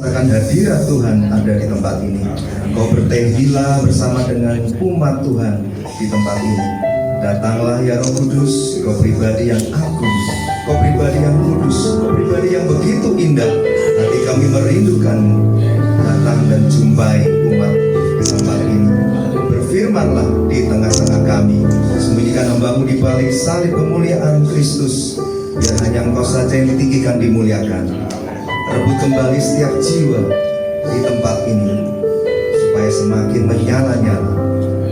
Akan hadirat Tuhan ada di tempat ini. Kau bertehilah bersama dengan umat Tuhan di tempat ini. Datanglah ya Roh Kudus, Kau pribadi yang agung, Kau pribadi yang kudus, Kau pribadi yang begitu indah. Hati kami merindukan datang dan jumpai umat di tempat ini. Berfirmanlah di tengah-tengah kami. Sembunyikan hamba-Mu di balik salib kemuliaan Kristus. Biar hanya Engkau saja yang ditinggikan, dimuliakan. Rebut kembali setiap jiwa di tempat ini supaya semakin menyala-nyala,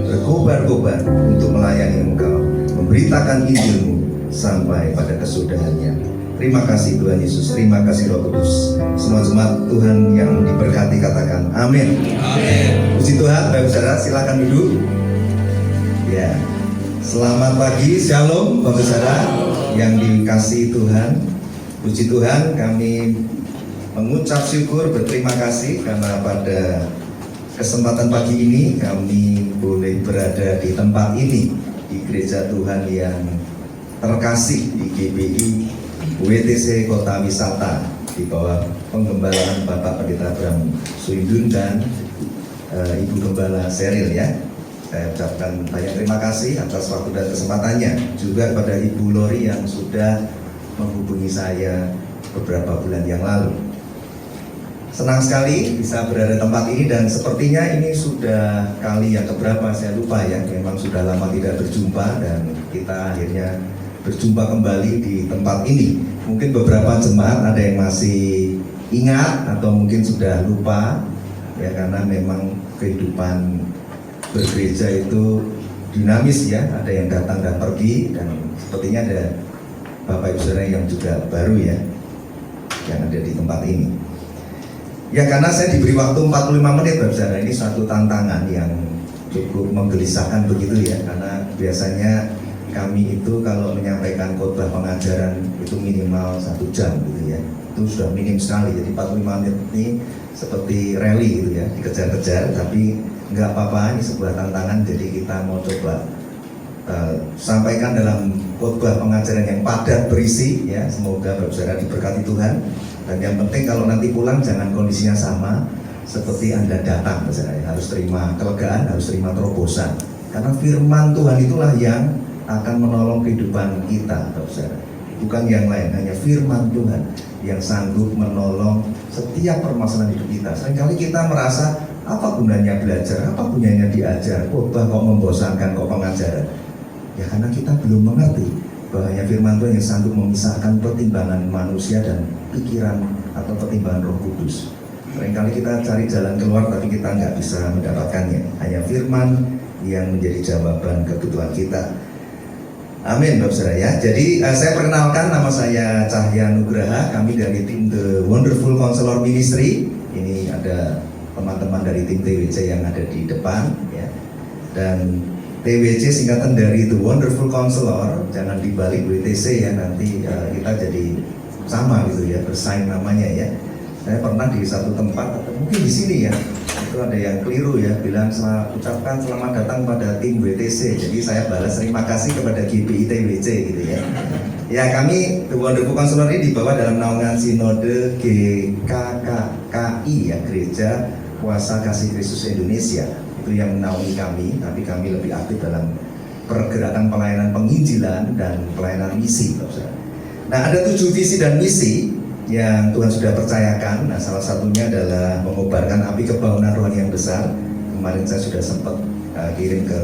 berkobar-kobar untuk melayani Engkau, memberitakan Injil-Mu sampai pada kesudahannya. Terima kasih Tuhan Yesus, terima kasih Roh Kudus. Semua jemaat Tuhan yang diberkati katakan amin. Amin. Puji Tuhan, Bapak Saudara, silakan duduk. Ya, selamat pagi, shalom Bapak Saudara yang dikasihi Tuhan. Puji Tuhan, kami mengucap syukur, berterima kasih karena pada kesempatan pagi ini kami boleh berada di tempat ini, di gereja Tuhan yang terkasih di GBI WTC Kota Wisata di bawah penggembalaan Bapak Pendeta Bram Suindun dan Ibu Gembala Seril ya. Saya ucapkan banyak terima kasih atas waktu dan kesempatannya, juga kepada Ibu Lori yang sudah menghubungi saya beberapa bulan yang lalu. Senang sekali bisa berada di tempat ini dan sepertinya ini sudah kali yang keberapa saya lupa ya. Memang sudah lama tidak berjumpa dan kita akhirnya berjumpa kembali di tempat ini. Mungkin beberapa jemaat ada yang masih ingat atau mungkin sudah lupa ya, karena memang kehidupan bergereja itu dinamis ya. Ada yang datang dan pergi dan sepertinya ada Bapak Ibu Saudara yang juga baru ya yang ada di tempat ini. Ya, karena saya diberi waktu 45 menit Bapak Saudara, ini suatu tantangan yang cukup menggelisahkan begitu ya. Karena biasanya kami itu kalau menyampaikan khotbah pengajaran itu minimal 1 jam gitu ya. Itu sudah minim sekali, jadi 45 menit ini seperti rally gitu ya, dikejar-kejar. Tapi nggak apa-apa, ini sebuah tantangan, jadi kita mau coba sampaikan dalam khotbah pengajaran yang padat berisi ya. Semoga Bapak Saudara diberkati Tuhan. Dan yang penting kalau nanti pulang jangan kondisinya sama seperti Anda datang, misalnya. Harus terima kelegaan, harus terima terobosan. Karena firman Tuhan itulah yang akan menolong kehidupan kita, saudara. Bukan yang lain, hanya firman Tuhan yang sanggup menolong setiap permasalahan hidup kita. Seringkali kita merasa apa gunanya belajar, apa gunanya diajar, kok membosankan, kok pengajaran. Ya karena kita belum mengerti bahwa hanya firman Tuhan yang sanggup memisahkan pertimbangan manusia dan pikiran atau pertimbangan Roh Kudus. Seringkali kita cari jalan keluar tapi kita nggak bisa mendapatkannya. Hanya firman yang menjadi jawaban kebutuhan kita. Amin Bapak Saudara ya. Jadi saya perkenalkan, nama saya Cahya Nugraha. Kami dari tim The Wonderful Counselor Ministry. Ini ada teman-teman dari tim TWC yang ada di depan ya. Dan TWC singkatan dari The Wonderful Counselor, jangan dibalik WTC ya, nanti kita jadi sama gitu ya, bersaing namanya ya. Saya pernah di satu tempat, atau mungkin di sini ya, itu ada yang keliru ya, bilang ucapkan selamat datang pada tim WTC. Jadi saya balas terima kasih kepada GBI TWC gitu ya. Ya kami The Wonderful Counselor ini dibawa dalam naungan Sinode GKKI ya, Gereja Kuasa Kasih Kristus Indonesia. Itu yang menaungi kami, tapi kami lebih aktif dalam pergerakan pelayanan penginjilan dan pelayanan misi. Nah ada 7 visi dan misi yang Tuhan sudah percayakan. Nah salah satunya adalah mengobarkan api kebangunan rohani yang besar. Kemarin saya sudah sempat kirim ke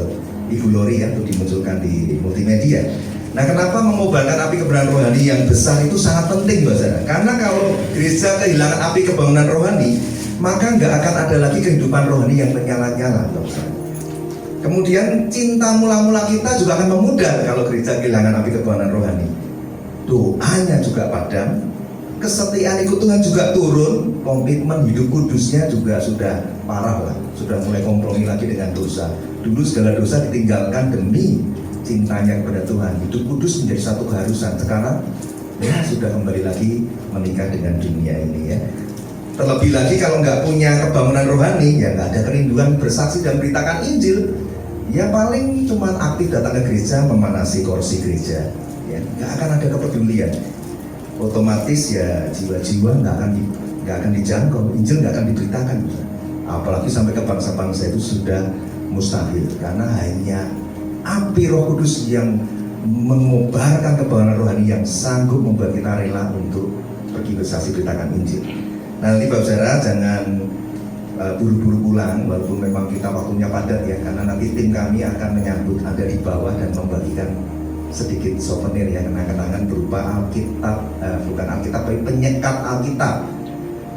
Ibu Lori ya, untuk dimunculkan di multimedia. Nah kenapa mengobarkan api kebangunan rohani yang besar itu sangat penting Bapak? Karena kalau gereja kehilangan api kebangunan rohani, maka nggak akan ada lagi kehidupan rohani yang menyala-nyala. Kemudian cinta mula-mula kita juga akan memudar kalau gereja kehilangan api kebangunan rohani. Doanya juga padam, kesetiaan ikut Tuhan juga turun, komitmen hidup kudusnya juga sudah parah lah, sudah mulai kompromi lagi dengan dosa. Dulu segala dosa ditinggalkan demi cintanya kepada Tuhan. Hidup kudus menjadi satu keharusan. Sekarang ya sudah kembali lagi menikah dengan dunia ini ya. Terlebih lagi kalau nggak punya kebangunan rohani, ya nggak ada kerinduan bersaksi dan beritakan Injil. Ya paling cuma aktif datang ke gereja, memanasi kursi gereja. Ya nggak akan ada kepedulian. Otomatis ya jiwa-jiwa nggak nggak akan dijangkau, Injil nggak akan diberitakan. Apalagi sampai ke bangsa-bangsa itu sudah mustahil, karena hanya api Roh Kudus yang mengobarkan kebahagiaan rohani yang sanggup membuat kita rela untuk pergi bersaksi beritakan Injil. Nah, nanti Bapak Saudara jangan buru-buru pulang, walaupun memang kita waktunya padat ya, karena nanti tim kami akan menyambut Anda di bawah dan membagikan sedikit souvenir ya, kenang-kenangan berupa Alkitab, bukan Alkitab, tapi penyekat Alkitab.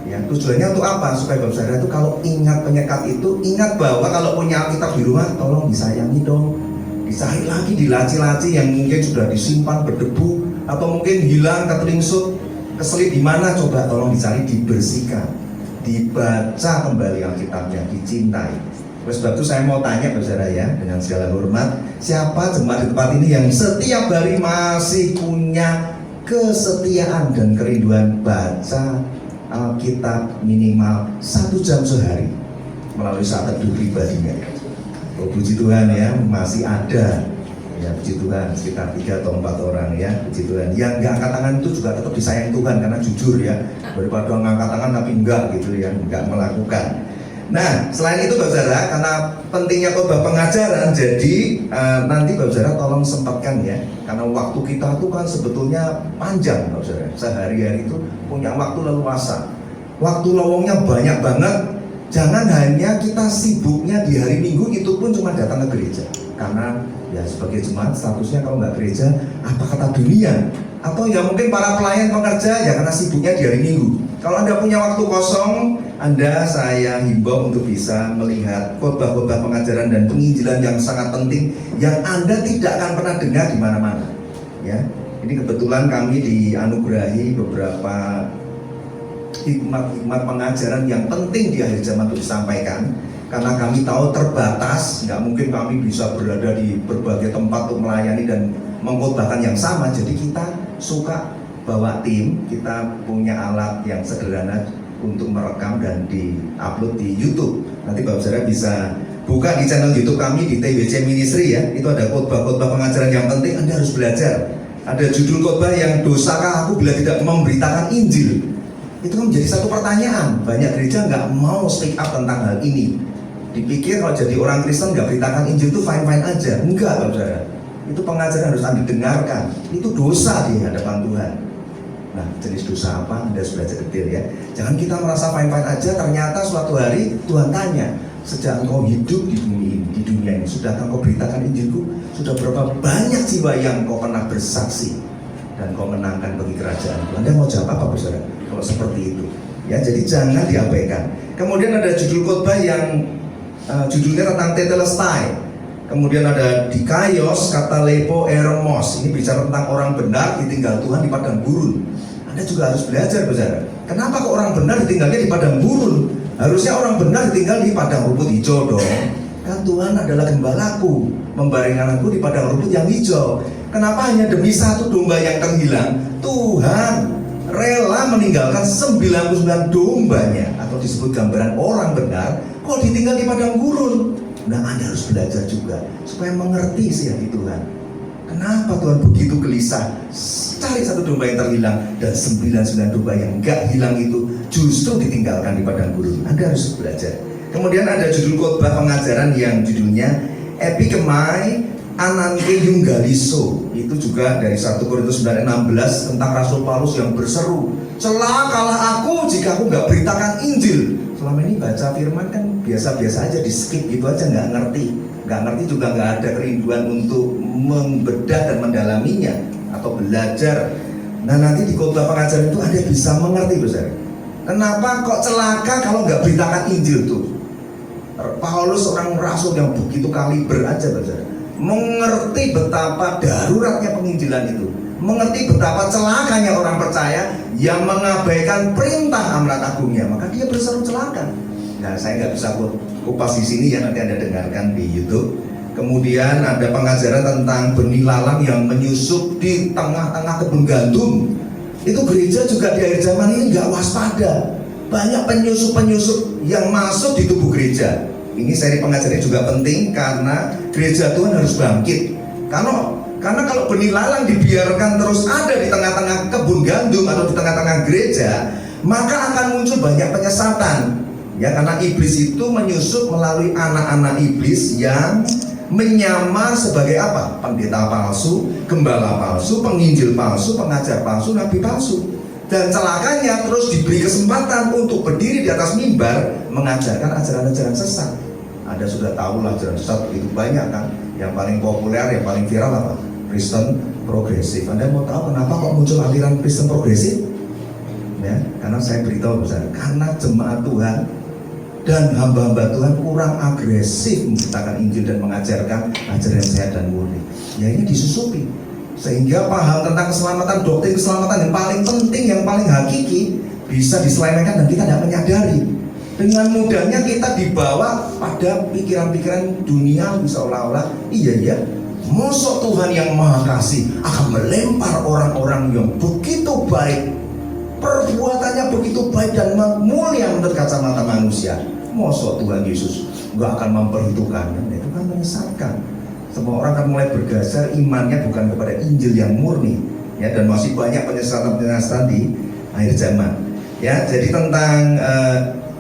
Ya, tujuannya untuk apa? Supaya Bapak Saudara itu kalau ingat penyekat itu, ingat bahwa kalau punya Alkitab di rumah, tolong disayangi dong. Dicari lagi di laci-laci yang mungkin sudah disimpan berdebu, atau mungkin hilang, ketelingsut, keselip di mana, coba tolong dicari, dibersihkan, dibaca kembali Alkitabnya, dicintai. Oleh sebab itu saya mau tanya Bapak Saudara ya, dengan segala hormat, siapa jemaat di tempat ini yang setiap hari masih punya kesetiaan dan kerinduan baca Alkitab minimal 1 jam sehari melalui saat teduh pribadinya? Oh, puji Tuhan ya, masih ada ya, puji Tuhan, sekitar 3 atau 4 orang ya, puji Tuhan. Yang nggak angkat tangan itu juga tetap disayang Tuhan, karena jujur ya, daripada ngangkat tangan tapi enggak gitu ya, enggak melakukan. Nah, selain itu Bapak Saudara, karena pentingnya khotbah pengajaran, jadi nanti Bapak Saudara tolong sempatkan ya, karena waktu kita itu kan sebetulnya panjang Bapak Saudara. Sehari-hari itu punya waktu leluasa, waktu lowongnya banyak banget. Jangan hanya kita sibuknya di hari Minggu, itu pun cuma datang ke gereja. Karena ya sebagai jemaat statusnya kalau nggak gereja, apa kata dunia? Atau ya mungkin para pelayan pekerja ya karena sibuknya di hari Minggu. Kalau Anda punya waktu kosong, saya himbau untuk bisa melihat khotbah-khotbah pengajaran dan penginjilan yang sangat penting yang Anda tidak akan pernah dengar di mana-mana. Ya, ini kebetulan kami dianugerahi beberapa hikmat-hikmat pengajaran yang penting di akhir zaman untuk disampaikan, karena kami tahu terbatas, nggak mungkin kami bisa berada di berbagai tempat untuk melayani dan mengkhotbahkan yang sama. Jadi kita suka bawa tim, kita punya alat yang sederhana untuk merekam dan di-upload di YouTube. Nanti Bapak Saudara bisa buka di channel YouTube kami di TWC Ministry ya. Itu ada khotbah-khotbah pengajaran yang penting, Anda harus belajar. Ada judul khotbah yang dosakah aku bila tidak memberitakan Injil. Itu kan menjadi satu pertanyaan. Banyak gereja nggak mau speak up tentang hal ini. Dipikir kalau jadi orang Kristen nggak beritakan Injil itu fine-fine aja. Enggak Bapak Saudara. Itu pengajaran harus Anda dengarkan. Itu dosa di hadapan Tuhan. Nah, jenis dosa apa? Anda harus belajar detail ya. Jangan kita merasa fine-fine aja, ternyata suatu hari Tuhan tanya, sejak engkau hidup di dunia ini, sudahkah engkau beritakan Injilku? Sudah berapa banyak jiwa yang engkau pernah bersaksi dan kau menangkan bagi kerajaan? Anda mau jawab apa, Saudara? Kalau seperti itu, ya, jadi jangan diabaikan. Kemudian ada judul khotbah yang judulnya tentang tetelestai. Kemudian ada dikaios kata lepo eremos. Ini bicara tentang orang benar ditinggal Tuhan di padang gurun. Anda juga harus belajar, Saudara. Kenapa kok orang benar ditinggalnya di padang gurun? Harusnya orang benar ditinggal di padang rumput hijau dong. Kan Tuhan adalah gembalaku, membaringkan aku di padang rumput yang hijau. Kenapa hanya demi satu domba yang terhilang Tuhan rela meninggalkan 99 dombanya, atau disebut gambaran orang benar, kok ditinggal di padang gurun? Nah, Anda harus belajar juga supaya mengerti isi hati Tuhan. Kenapa Tuhan begitu gelisah cari satu domba yang terhilang, dan 99 domba yang enggak hilang itu justru ditinggalkan di padang gurun? Anda harus belajar. Kemudian ada judul khotbah pengajaran yang judulnya Epikemai Ananke Yunggaliso. Itu juga dari 1 Korintus 9:16 tentang Rasul Paulus yang berseru, celakalah aku jika aku nggak beritakan Injil. Selama ini baca firman kan biasa-biasa aja, di skip gitu aja, nggak ngerti juga, nggak ada kerinduan untuk membedah dan mendalaminya atau belajar. Nah, nanti di khotbah pengajaran itu Anda bisa mengerti, besar. Kenapa kok celaka kalau nggak beritakan Injil tuh? Paulus seorang rasul yang begitu kaliber aja, besar, mengerti betapa daruratnya penginjilan itu, mengerti betapa celakanya orang percaya yang mengabaikan perintah amanat agungnya, maka dia berseru celaka. Nah, saya nggak bisa kupas di sini ya, nanti Anda dengarkan di YouTube. Kemudian ada pengajaran tentang benih lalang yang menyusup di tengah-tengah kebun gandum. Itu gereja juga di akhir zaman ini nggak waspada. Banyak penyusup-penyusup yang masuk di tubuh gereja. Ini seri pengajarannya juga penting karena gereja Tuhan harus bangkit. Karena kalau benih lalang dibiarkan terus ada di tengah-tengah kebun gandum atau di tengah-tengah gereja, maka akan muncul banyak penyesatan. Ya, karena iblis itu menyusup melalui anak-anak iblis yang menyamar sebagai apa? Pendeta palsu, gembala palsu, penginjil palsu, pengajar palsu, nabi palsu. Dan celakanya terus diberi kesempatan untuk berdiri di atas mimbar mengajarkan ajaran-ajaran sesat. Anda sudah tahu lah ajaran sesat begitu banyak kan. Yang paling populer, yang paling viral apa? Kristen progresif. Anda mau tahu kenapa kok muncul aliran Kristen progresif? Ya, karena saya beritahu besar, karena jemaat Tuhan dan hamba-hamba Tuhan kurang agresif memberitakan Injil dan mengajarkan ajaran sehat dan murni. Ya, ini disusupi. Sehingga paham tentang keselamatan, doktrin keselamatan yang paling penting, yang paling hakiki bisa diselewengkan dan kita tidak menyadari. Dengan mudahnya kita dibawa pada pikiran-pikiran dunia, seolah-olah iya, mosok Tuhan yang maha kasih akan melempar orang-orang yang begitu baik, perbuatannya begitu baik dan mulia menurut kacamata manusia. Mosok Tuhan Yesus nggak akan memperhitungkannya. Itu kan menyesatkan. Semua orang akan mulai bergeser imannya bukan kepada Injil yang murni, ya, dan masih banyak penyesatan di akhir zaman. Ya, jadi tentang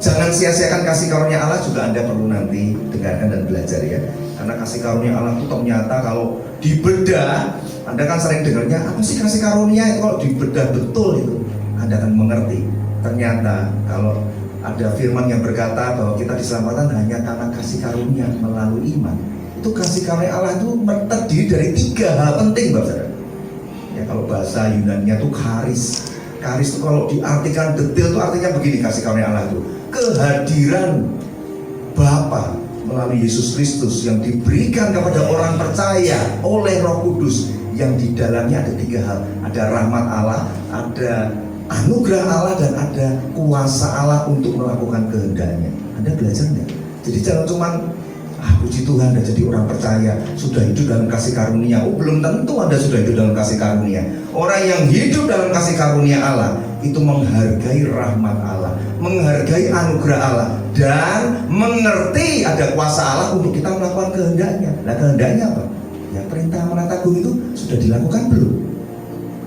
jangan sia-siakan kasih karunia Allah juga Anda perlu nanti dengarkan dan belajar ya. Karena kasih karunia Allah itu ternyata kalau dibedah, Anda kan sering dengarnya apa sih kasih karunia itu, kalau dibedah betul itu Anda akan mengerti. Ternyata kalau ada firman yang berkata bahwa kita diselamatkan hanya karena kasih karunia melalui iman. Itu kasih karunia Allah itu terdiri dari 3 hal penting, Bapak Saudara. Ya, kalau bahasa Yunani-nya itu karis. Karis itu kalau diartikan detail itu artinya begini, kasih karunia Allah itu kehadiran Bapa melalui Yesus Kristus yang diberikan kepada orang percaya oleh Roh Kudus, yang di dalamnya ada 3 hal. Ada rahmat Allah, ada anugerah Allah, dan ada kuasa Allah untuk melakukan kehendaknya. Anda belajar nggak? Jadi jangan cuma puji Tuhan Anda jadi orang percaya, sudah hidup dalam kasih karunia. Belum tentu Anda sudah hidup dalam kasih karunia. Orang yang hidup dalam kasih karunia Allah itu menghargai rahmat Allah, menghargai anugerah Allah, dan mengerti ada kuasa Allah untuk kita melakukan kehendaknya. Nah, kehendaknya apa? Ya, perintah menata bumi itu sudah dilakukan belum?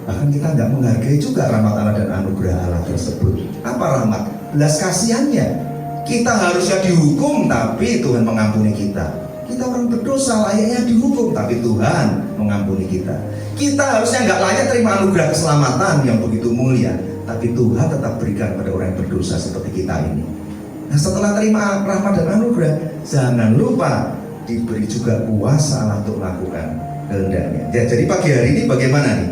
Bahkan kita nggak menghargai juga rahmat Allah dan anugerah Allah tersebut. Apa rahmat? Belas kasihannya. Kita harusnya dihukum, tapi Tuhan mengampuni kita. Kita orang berdosa, layaknya dihukum, tapi Tuhan mengampuni kita. Kita harusnya nggak layak terima anugerah keselamatan yang begitu mulia, tapi Tuhan tetap berikan pada orang yang berdosa seperti kita ini. Nah, setelah terima rahmat dan anugerah, jangan lupa diberi juga kuasa Allah untuk melakukan kehendaknya. Ya, jadi pagi hari ini bagaimana nih?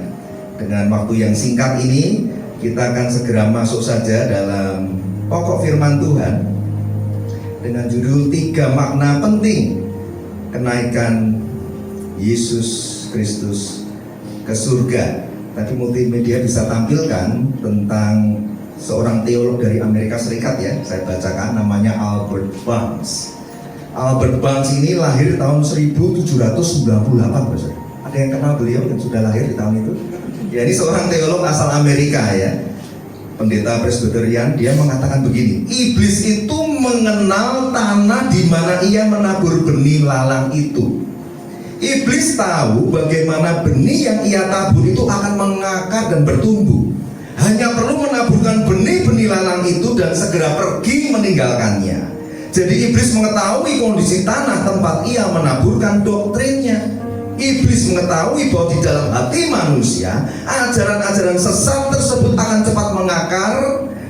Dengan waktu yang singkat ini, kita akan segera masuk saja dalam pokok firman Tuhan dengan judul 3 makna penting kenaikan Yesus Kristus ke surga. Tadi multimedia bisa tampilkan tentang seorang teolog dari Amerika Serikat ya, saya bacakan, namanya Albert Barnes. Albert Barnes ini lahir tahun 1798. Ada yang kenal beliau yang sudah lahir di tahun itu? Ya, ini seorang teolog asal Amerika ya, pendeta Presbyterian. Dia mengatakan begini, iblis itu mengenal tanah di mana ia menabur benih lalang itu. Iblis tahu bagaimana benih yang ia tabur itu akan mengakar dan bertumbuh. Hanya perlu menaburkan benih-benih lalang itu dan segera pergi meninggalkannya. Jadi iblis mengetahui kondisi tanah tempat ia menaburkan doktrinnya. Iblis mengetahui bahwa di dalam hati manusia ajaran-ajaran sesat tersebut akan cepat mengakar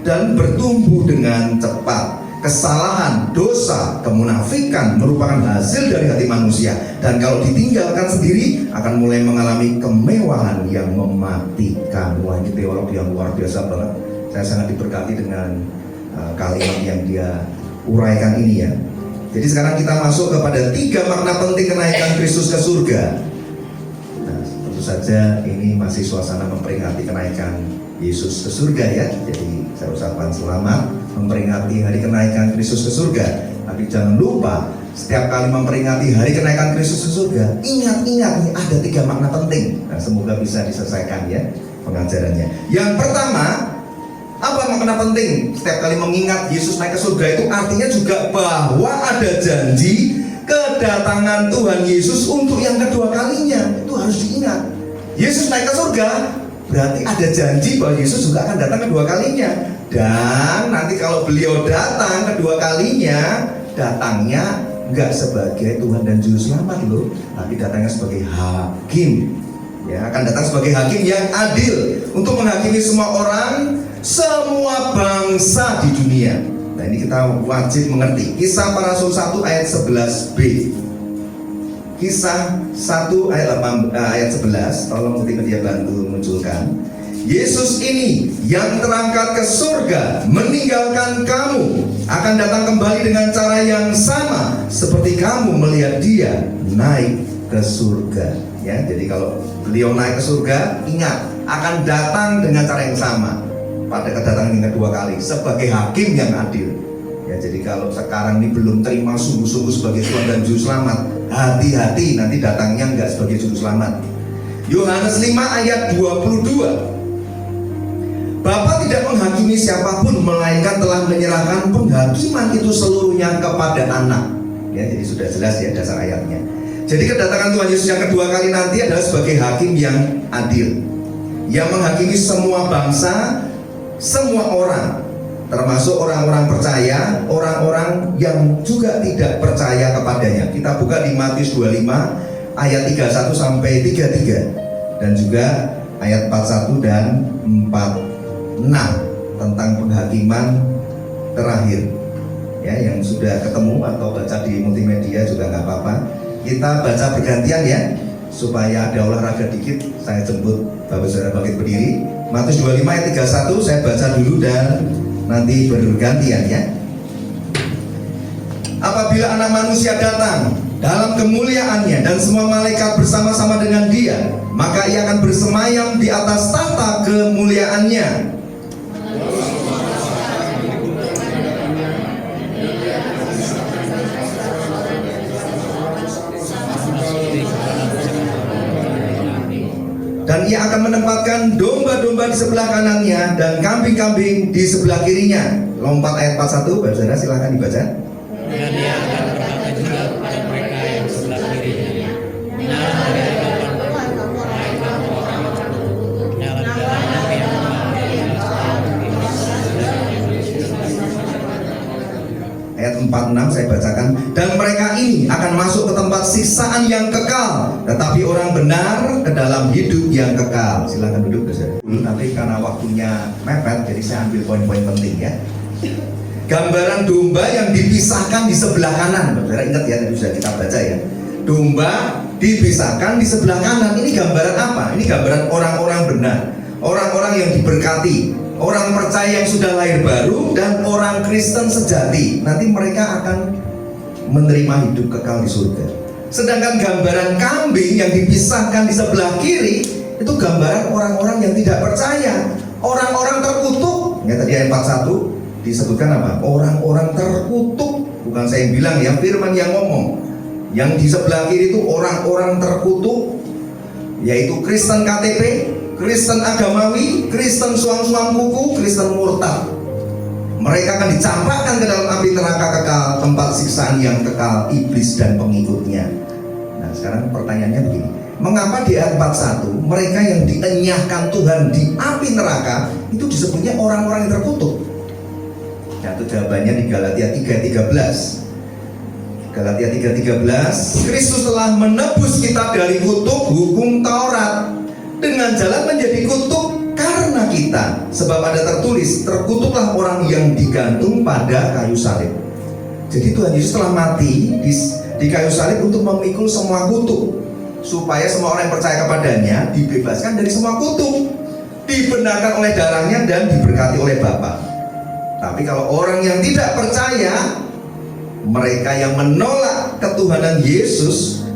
dan bertumbuh dengan cepat. Kesalahan, dosa, kemunafikan merupakan hasil dari hati manusia, dan kalau ditinggalkan sendiri akan mulai mengalami kemewahan yang mematikan. Wah, ini teolog yang luar biasa banget. Saya sangat diberkati dengan kalimat yang dia uraikan ini ya. Jadi sekarang kita masuk kepada 3 makna penting kenaikan Kristus ke surga. Nah, tentu saja ini masih suasana memperingati kenaikan Yesus ke surga ya. Jadi saya ucapkan selamat memperingati hari kenaikan Kristus ke surga. Tapi jangan lupa setiap kali memperingati hari kenaikan Kristus ke surga, ingat-ingat nih ada 3 makna penting. Nah, semoga bisa diselesaikan ya pengajarannya. Yang pertama, apa makna penting? Setiap kali mengingat Yesus naik ke surga itu artinya juga bahwa ada janji kedatangan Tuhan Yesus untuk yang kedua kalinya. Itu harus diingat. Yesus naik ke surga, berarti ada janji bahwa Yesus juga akan datang kedua kalinya. Dan nanti kalau beliau datang kedua kalinya, datangnya nggak sebagai Tuhan dan Juru Selamat loh, tapi datangnya sebagai hakim. Ya, akan datang sebagai hakim yang adil untuk menghakimi semua orang, semua bangsa di dunia. Nah, ini kita wajib mengerti. Kisah Para Rasul 1 ayat 11b. Kisah 1 ayat 11. Tolong media bantu munculkan. Yesus ini yang terangkat ke surga meninggalkan kamu, akan datang kembali dengan cara yang sama seperti kamu melihat dia naik ke surga. Ya, jadi kalau beliau naik ke surga, ingat akan datang dengan cara yang sama pada kedatangan yang kedua kali sebagai hakim yang adil. Ya, jadi kalau sekarang ini belum terima sungguh-sungguh sebagai Tuhan dan Juru Selamat, hati-hati nanti datangnya enggak sebagai Juru Selamat. Yohanes 5 ayat 22. Bapa tidak menghakimi siapapun, melainkan telah menyerahkan penghakiman itu seluruhnya kepada anak. Ya, jadi sudah jelas ya dasar ayatnya. Jadi kedatangan Tuhan Yesus yang kedua kali nanti adalah sebagai hakim yang adil, yang menghakimi semua bangsa, semua orang, termasuk orang-orang percaya, orang-orang yang juga tidak percaya kepadanya. Kita buka di Matius 25 ayat 31 sampai 33 dan juga ayat 41 dan 46 tentang penghakiman terakhir. Ya, yang sudah ketemu atau baca di multimedia juga nggak apa-apa. Kita baca bergantian ya, supaya ada olahraga dikit. Saya jemput Bapak Saudara bangkit berdiri. Matius 25 ayat 31 saya baca dulu dan nanti bergantian ya. Apabila Anak Manusia datang dalam kemuliaannya dan semua malaikat bersama-sama dengan dia, maka ia akan bersemayam di atas tahta kemuliaannya. Dan ia akan menempatkan domba-domba di sebelah kanannya dan kambing-kambing di sebelah kirinya. Lompat ayat 41, Bapak Saudara silahkan dibaca. Dan ia akan berkata juga kepada mereka yang di sebelah kirinya, Ayat 46 saya bacakan. Dan mereka ini akan masuk ke tempat siksaan yang kekal, tetapi orang benar ke dalam hidup yang kekal. Silahkan duduk saudara. Nanti karena waktunya mepet, jadi saya ambil poin-poin penting ya. Gambaran domba yang dipisahkan di sebelah kanan. Saudara ingat ya, tadi sudah kita baca ya. Domba dipisahkan di sebelah kanan. Ini gambaran apa? Ini gambaran orang-orang benar, orang-orang yang diberkati, orang percaya yang sudah lahir baru, dan orang Kristen sejati. Nanti mereka akan menerima hidup kekal di surga. Sedangkan gambaran kambing yang dipisahkan di sebelah kiri, itu gambaran orang-orang yang tidak percaya, orang-orang terkutuk. Ya, tadi ayat 41 disebutkan apa? Orang-orang terkutuk. Bukan saya yang bilang ya, firman yang ngomong. Yang di sebelah kiri itu orang-orang terkutuk, yaitu Kristen KTP, Kristen agamawi, Kristen suang-suang kuku, Kristen murtad. Mereka akan dicampakkan ke dalam api neraka kekal, tempat siksaan yang kekal iblis dan pengikutnya. Nah, sekarang pertanyaannya begini, mengapa di ayat 41 mereka yang dienyahkan Tuhan di api neraka itu disebutnya orang-orang yang terkutuk? Nah, itu jawabannya di Galatia 3:13. Galatia 3:13, Kristus telah menebus kita dari kutuk hukum Taurat dengan jalan menjadi kutuk karena kita, sebab ada tertulis, terkutuklah orang yang digantung pada kayu salib. Jadi Tuhan Yesus telah mati di kayu salib untuk memikul semua kutuk, supaya semua orang yang percaya kepadanya dibebaskan dari semua kutuk, dibenarkan oleh darahnya dan diberkati oleh Bapa. Tapi kalau orang yang tidak percaya, mereka yang menolak ketuhanan Yesus,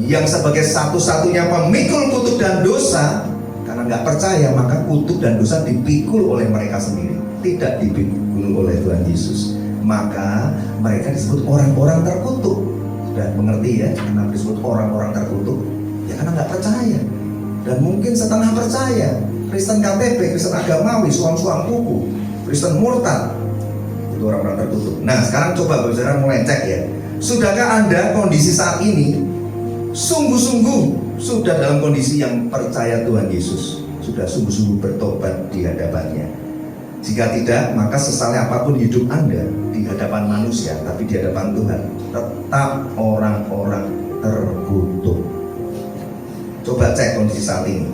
yang sebagai satu-satunya pemikul kutuk dan dosa, karena nggak percaya, maka kutuk dan dosa dipikul oleh mereka sendiri, tidak dipikul oleh Tuhan Yesus. Maka mereka disebut orang-orang terkutuk. Sudah mengerti ya kenapa disebut orang-orang terkutuk? Ya karena nggak percaya, dan mungkin setengah percaya. Kristen KTP, Kristen agamawi, suang-suang kuku, Kristen murtad, itu orang-orang terkutuk. Nah, sekarang coba Bapak Saudara mulai cek ya. Sudahkah Anda kondisi saat ini sungguh-sungguh sudah dalam kondisi yang percaya Tuhan Yesus? sudah sungguh-sungguh bertobat di hadapannya? Jika tidak, maka sesalnya apapun hidup Anda di hadapan manusia, tapi di hadapan Tuhan tetap orang-orang terkutuk. Coba cek kondisi saat ini.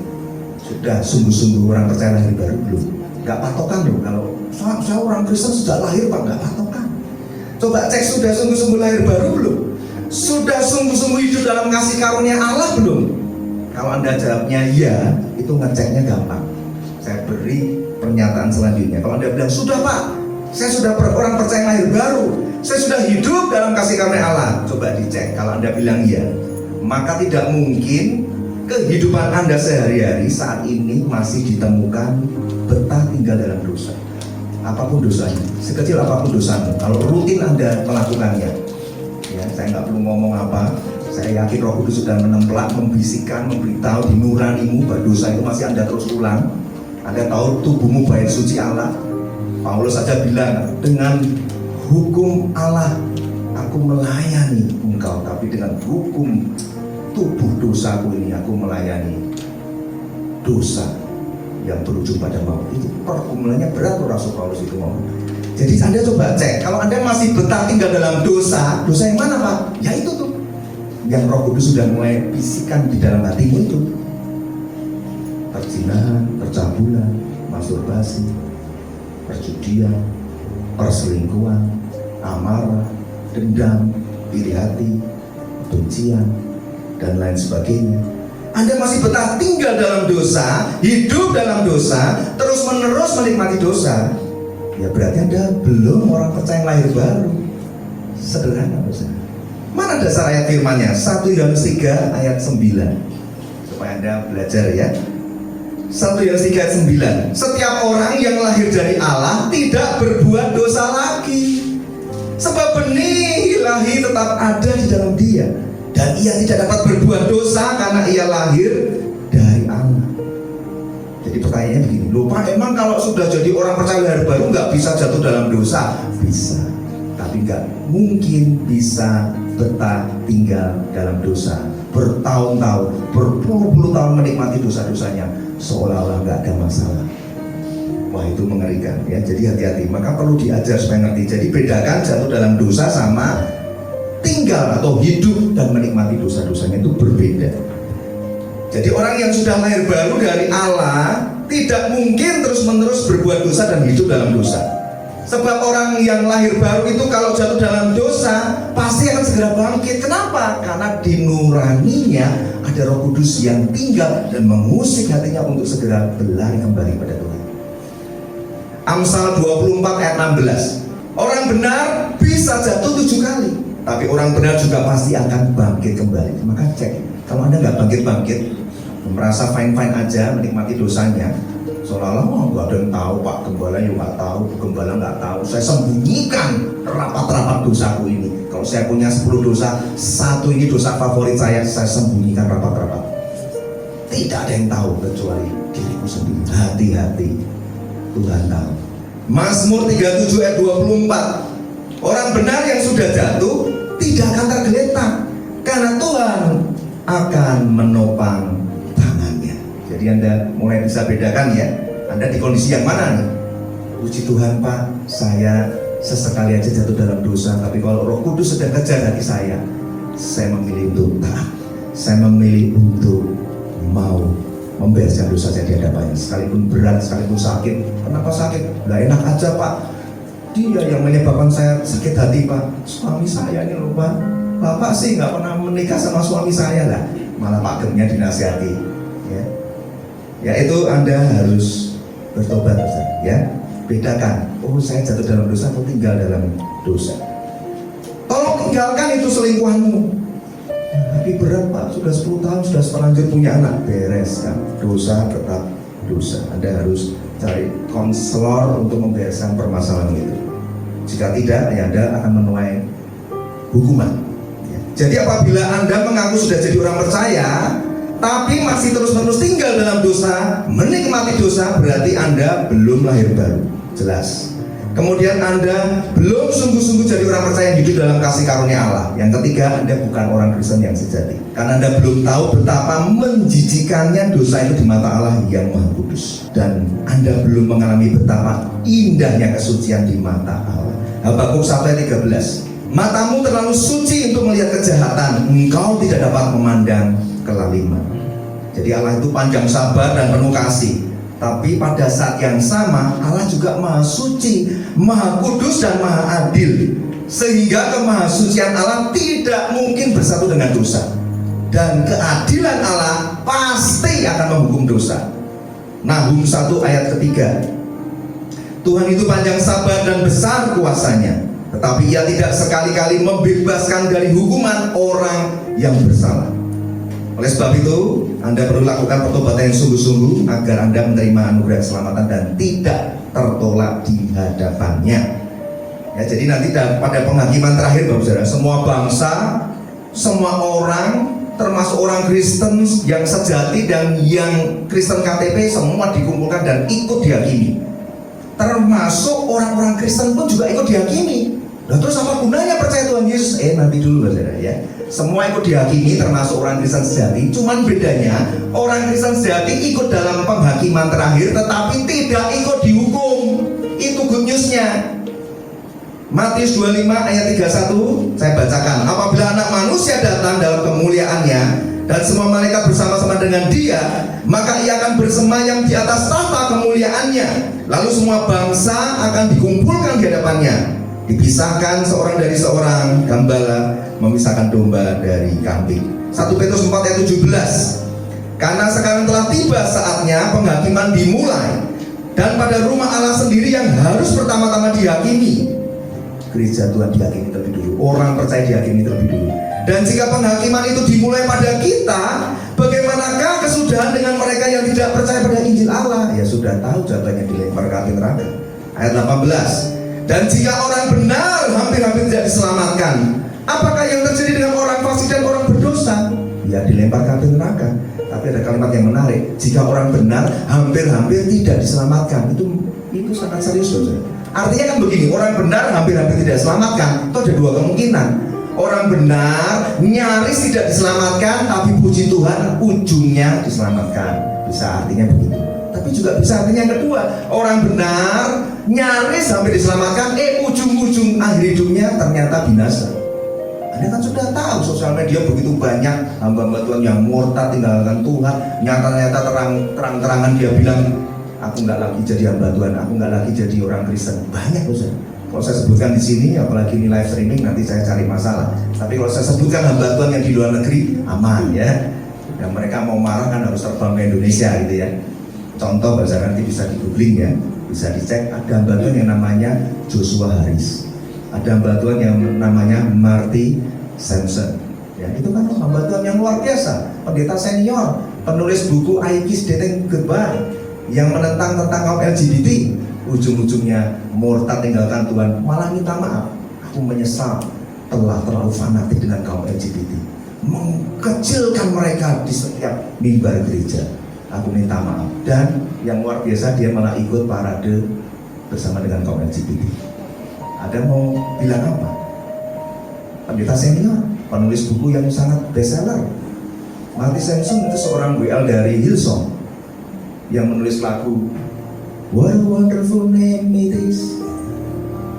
Sudah sungguh-sungguh orang percaya lahir baru belum? Gak patokan loh, kalau saya orang Kristen sejak lahir Pak, gak patokan. Coba cek sudah sungguh-sungguh lahir baru belum? Sudah sungguh-sungguh hidup dalam kasih karunia Allah belum? Kalau Anda jawabnya iya, itu ngeceknya gampang. Saya beri pernyataan selanjutnya. Kalau Anda bilang, sudah Pak, saya sudah orang percaya lahir baru, saya sudah hidup dalam kasih karunia Allah, coba dicek. Kalau Anda bilang iya, maka tidak mungkin kehidupan Anda sehari-hari saat ini masih ditemukan betah tinggal dalam dosa. Apapun dosanya, sekecil apapun dosanya, kalau rutin Anda melakukannya, ya, saya nggak perlu ngomong apa, saya yakin Roh Kudus sudah menemplak, membisikkan, memberitahu di nuranimu bahwa dosa itu masih Anda terus ulang. Anda tahu tubuhmu bait suci Allah. Paulus saja bilang, dengan hukum Allah aku melayani engkau, tapi dengan hukum tubuh dosaku ini aku melayani dosa yang berujung pada maut. Itu pergumulannya berat loh Rasul Paulus itu mau. Jadi Anda coba cek, kalau Anda masih betah tinggal dalam dosa, dosa yang mana Pak? Ya itu tuh, yang Roh Kudus sudah mulai bisikan di dalam hatimu itu. Perzinahan, percabulan, masturbasi, perjudian, perselingkuhan, amarah, dendam, iri hati, kebencian, dan lain sebagainya. Anda masih betah tinggal dalam dosa, hidup dalam dosa, terus menerus menikmati dosa, ya berarti Anda belum orang percaya yang lahir baru. Sederhana dosa. Mana dasar ayat firman-Nya? 1 Yohanes 3 ayat 9, supaya Anda belajar ya. 1 Yohanes 3 ayat 9. Setiap orang yang lahir dari Allah tidak berbuat dosa lagi, sebab benih ilahi tetap ada di dalam dia, dan ia tidak dapat berbuat dosa karena ia lahir dari Allah. Jadi pertanyaannya begini, loh Pak, emang kalau sudah jadi orang percaya lahir baru nggak bisa jatuh dalam dosa? Bisa, tapi nggak mungkin bisa betah tinggal dalam dosa bertahun-tahun, berpuluh-puluh tahun menikmati dosa-dosanya seolah-olah nggak ada masalah. Wah, itu mengerikan ya. Jadi hati-hati, maka perlu diajar supaya ngerti. Jadi bedakan jatuh dalam dosa sama tinggal atau hidup dan menikmati dosa-dosanya, itu berbeda. Jadi orang yang sudah lahir baru dari Allah tidak mungkin terus-menerus berbuat dosa dan hidup dalam dosa. Sebab orang yang lahir baru itu kalau jatuh dalam dosa pasti akan segera bangkit. Kenapa? Karena di nuraninya ada Roh Kudus yang tinggal dan mengusik hatinya untuk segera berlari kembali pada Tuhan. Amsal 24 ayat 16. Orang benar bisa jatuh 7 kali, tapi orang benar juga pasti akan bangkit kembali. Maka cek, kalau Anda nggak bangkit-bangkit, merasa fine-fine aja menikmati dosanya, seolah-olah nggak ada yang tahu Pak, gembala juga nggak tahu, gembala nggak tahu, saya sembunyikan rapat-rapat dosaku ini. Kalau saya punya 10 dosa, satu ini dosa favorit saya sembunyikan rapat-rapat. Tidak ada yang tahu kecuali diriku sendiri. Hati-hati, Tuhan tahu. Mazmur 37 ayat 24. Orang benar yang sudah jatuh tidak akan tergeletak, karena Tuhan akan menopang tangannya. Jadi Anda mulai bisa bedakan ya, Anda di kondisi yang mana nih? Puji Tuhan Pak, saya sesekali aja jatuh dalam dosa, tapi kalau Roh Kudus sedang kejar hati saya memilih untuk taat, saya memilih untuk mau membereskan dosa saya di hadapannya, sekalipun berat, sekalipun sakit. Kenapa sakit? Nggak enak aja Pak. Dia yang menyebabkan saya sakit hati Pak. Suami saya ini loh Pak. Bapak sih nggak pernah menikah sama suami saya lah. Malah Pak Gemnya dinasihati. Ya itu Anda harus bertobat ya. Bedakan. Oh saya jatuh dalam dosa atau tinggal dalam dosa. Tolong tinggalkan itu selingkuhanmu. Tapi berat Pak, sudah 10 tahun, sudah selanjut punya anak, bereskan. Dosa tetap dosa. Anda harus cari konselor untuk membereskan permasalahan itu. Jika tidak, ya Anda akan menuai hukuman. Jadi apabila Anda mengaku sudah jadi orang percaya, tapi masih terus-menerus tinggal dalam dosa, menikmati dosa, berarti Anda belum lahir baru. Jelas. Kemudian Anda belum sungguh-sungguh jadi orang percaya yang hidup dalam kasih karunia Allah. Yang ketiga, Anda bukan orang Kristen yang sejati, karena Anda belum tahu betapa menjijikannya dosa itu di mata Allah yang Maha Kudus. Dan Anda belum mengalami betapa indahnya kesucian di mata Allah. Habakuk 1:13, matamu terlalu suci untuk melihat kejahatan, engkau tidak dapat memandang kelaliman. Jadi Allah itu panjang sabar dan penuh kasih. Tapi pada saat yang sama Allah juga Maha Suci, Maha Kudus dan Maha Adil, sehingga kemahasucian Allah tidak mungkin bersatu dengan dosa. Dan keadilan Allah pasti akan menghukum dosa. Nahum 1 ayat ketiga, Tuhan itu panjang sabar dan besar kuasanya, tetapi Ia tidak sekali-kali membebaskan dari hukuman orang yang bersalah. Oleh sebab itu, Anda perlu lakukan pertobatan yang sungguh-sungguh agar Anda menerima anugerah keselamatan dan tidak tertolak di hadapannya. Ya, jadi nanti pada penghakiman terakhir, Bapak Saudara, semua bangsa, semua orang, termasuk orang Kristen yang sejati dan yang Kristen KTP, semua dikumpulkan dan ikut dihakimi. Termasuk orang-orang Kristen pun juga ikut dihakimi. Nah, terus apa gunanya percaya Tuhan Yesus? Nanti dulu, Bapak Saudara, ya. Semua ikut dihakimi, termasuk orang Kristen sejati. Cuman bedanya, orang Kristen sejati ikut dalam penghakiman terakhir, tetapi tidak ikut dihukum. Itu good newsnya. Matius 25 ayat 31, saya bacakan. Apabila Anak Manusia datang dalam kemuliaannya dan semua malaikat bersama-sama dengan Dia, maka Ia akan bersemayam di atas tahta kemuliaannya. Lalu semua bangsa akan dikumpulkan di hadapannya. Dipisahkan seorang dari seorang, gembala memisahkan domba dari kambing. 1 Petrus 4 ayat 17, karena sekarang telah tiba saatnya penghakiman dimulai, dan pada rumah Allah sendiri yang harus pertama-tama dihakimi. Gereja Tuhan dihakimi terlebih dulu, orang percaya dihakimi terlebih dulu. Dan jika penghakiman itu dimulai pada kita, bagaimanakah kesudahan dengan mereka yang tidak percaya pada Injil Allah? Ya sudah tahu jawabannya, dilempar ke api neraka. Ayat 18, dan jika orang benar hampir-hampir tidak diselamatkan, apakah yang terjadi dengan orang fasik dan orang berdosa? Ya dilempar ke api neraka. Tapi ada kalimat yang menarik, jika orang benar hampir-hampir tidak diselamatkan. Itu sangat serius, saudara. Artinya kan begini, orang benar hampir-hampir tidak diselamatkan. Itu ada dua kemungkinan. Orang benar nyaris tidak diselamatkan, tapi puji Tuhan ujungnya diselamatkan. Bisa artinya begitu. Tapi juga bisa artinya yang kedua, orang benar nyaris hampir diselamatkan, ujung-ujung akhir hidupnya ternyata binasa. Anda kan sudah tahu sosial media begitu banyak hamba-hamba Tuhan yang murtad tinggalkan Tuhan. Nyata-nyata terang-terangan dia bilang, aku nggak lagi jadi hamba Tuhan, aku nggak lagi jadi orang Kristen. Banyak, Ustaz. Kalau saya sebutkan di sini, apalagi ini live streaming, nanti saya cari masalah. Tapi kalau saya sebutkan hamba Tuhan yang di luar negeri, aman ya. Dan mereka mau marah kan harus terbang ke Indonesia gitu ya. Contoh, bahasa nanti bisa di googling ya, bisa dicek. Ada hamba Tuhan yang namanya Joshua Harris, ada hamba Tuhan yang namanya Marty Sampson. Ya, itu kan hamba Tuhan yang luar biasa, pendeta senior, penulis buku I Kiss Dating Goodbye yang menentang tentang kaum LGBT. Ujung-ujungnya murtad tinggalkan Tuhan, malah minta maaf. Aku menyesal telah terlalu fanatik dengan kaum LGBT, mengkecilkan mereka di setiap mimbar gereja. Aku minta maaf. Dan yang luar biasa, dia malah ikut parade bersama dengan kaum LGBT. Ada mau bilang apa? Pendeta senior, penulis buku yang sangat bestseller. Marty Sampson itu seorang WL dari Hillsong yang menulis lagu What a wonderful name it is,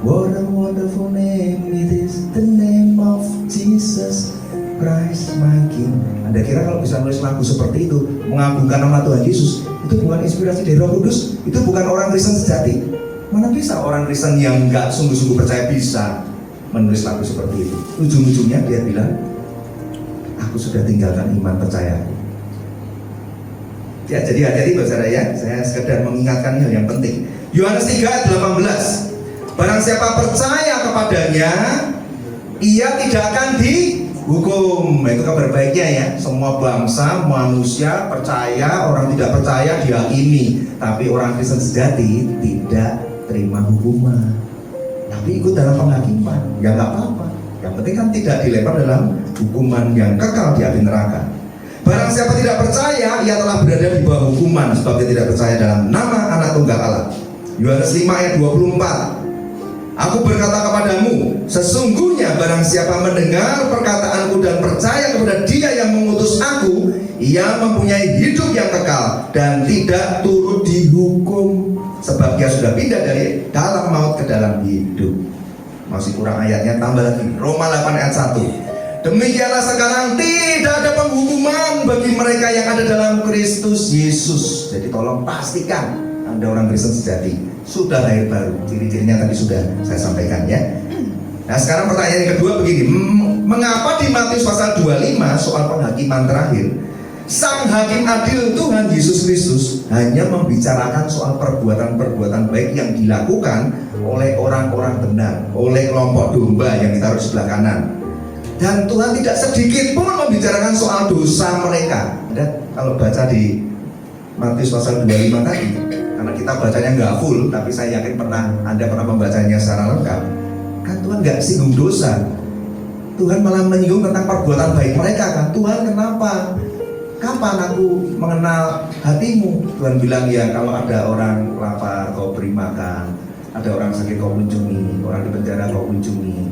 what a wonderful name it is, the name of Jesus Christ my King. Anda kira kalau bisa menulis lagu seperti itu, mengagungkan nama Tuhan Yesus, itu bukan inspirasi dari Roh Kudus? Itu bukan orang Kristen sejati? Mana bisa orang Kristen yang nggak sungguh-sungguh percaya bisa menulis lagu seperti itu? Ujung-ujungnya dia bilang, aku sudah tinggalkan iman percayaku. Ya, jadi hati-hati saudara ya, saya sekedar mengingatkan hal yang penting. Yohanes 3 ayat 18, barang siapa percaya kepadanya, ia tidak akan dihukum. Itu kabar baiknya ya. Semua bangsa, manusia percaya, orang tidak percaya dihakimi. Tapi orang Kristen sejati tidak terima hukuman, tapi ikut dalam penghakiman. Ya nggak apa-apa. Yang penting kan tidak dilempar dalam hukuman yang kekal di api neraka. Barang siapa tidak percaya, ia telah berada di bawah hukuman, sebab dia tidak percaya dalam nama Anak Tunggal Allah. Yohanes 5 ayat 24, Aku berkata kepadamu, sesungguhnya barang siapa mendengar perkataanku dan percaya kepada Dia yang mengutus aku, ia mempunyai hidup yang kekal dan tidak turut dihukum, sebab dia sudah pindah dari dalam maut ke dalam hidup. Masih kurang ayatnya, tambah lagi. Roma 8 ayat 1. Demikianlah sekarang tidak ada penghukuman bagi mereka yang ada dalam Kristus Yesus. Jadi tolong pastikan Anda orang Kristen sejati, sudah lahir baru. Ciri-cirinya tadi sudah saya sampaikan ya. Nah sekarang pertanyaan yang kedua begini, mengapa di Matius pasal 25 soal penghakiman terakhir, Sang Hakim Adil Tuhan Yesus Kristus hanya membicarakan soal perbuatan-perbuatan baik yang dilakukan oleh orang-orang benar, oleh kelompok domba yang ditaruh di sebelah kanan. Dan Tuhan tidak sedikit pun membicarakan soal dosa mereka. Anda kalau baca di Matius pasal 25 tadi, karena kita bacanya nggak full, tapi saya yakin Anda pernah membacanya secara lengkap. Kan Tuhan nggak singgung dosa, Tuhan malah menyinggung tentang perbuatan baik mereka kan. Tuhan kenapa? Kapan aku mengenal hatimu? Tuhan bilang ya kalau ada orang lapar kau beri makan, ada orang sakit kau kunjungi, orang di penjara kau kunjungi,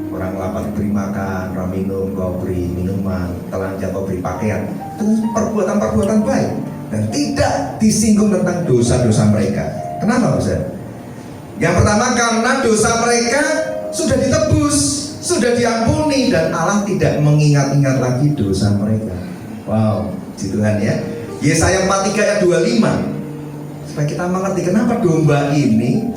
orang lapar beri makan, orang minum kau beri minuman, telanjang kau beri pakaian. Itu perbuatan-perbuatan baik dan tidak disinggung tentang dosa-dosa mereka. Kenapa Ustaz? Yang pertama karena dosa mereka sudah ditebus, sudah diampuni, dan Allah tidak mengingat-ingat lagi dosa mereka. Wow, puji Tuhan ya. Yesaya 43 ayat 25. Supaya kita mengerti kenapa domba ini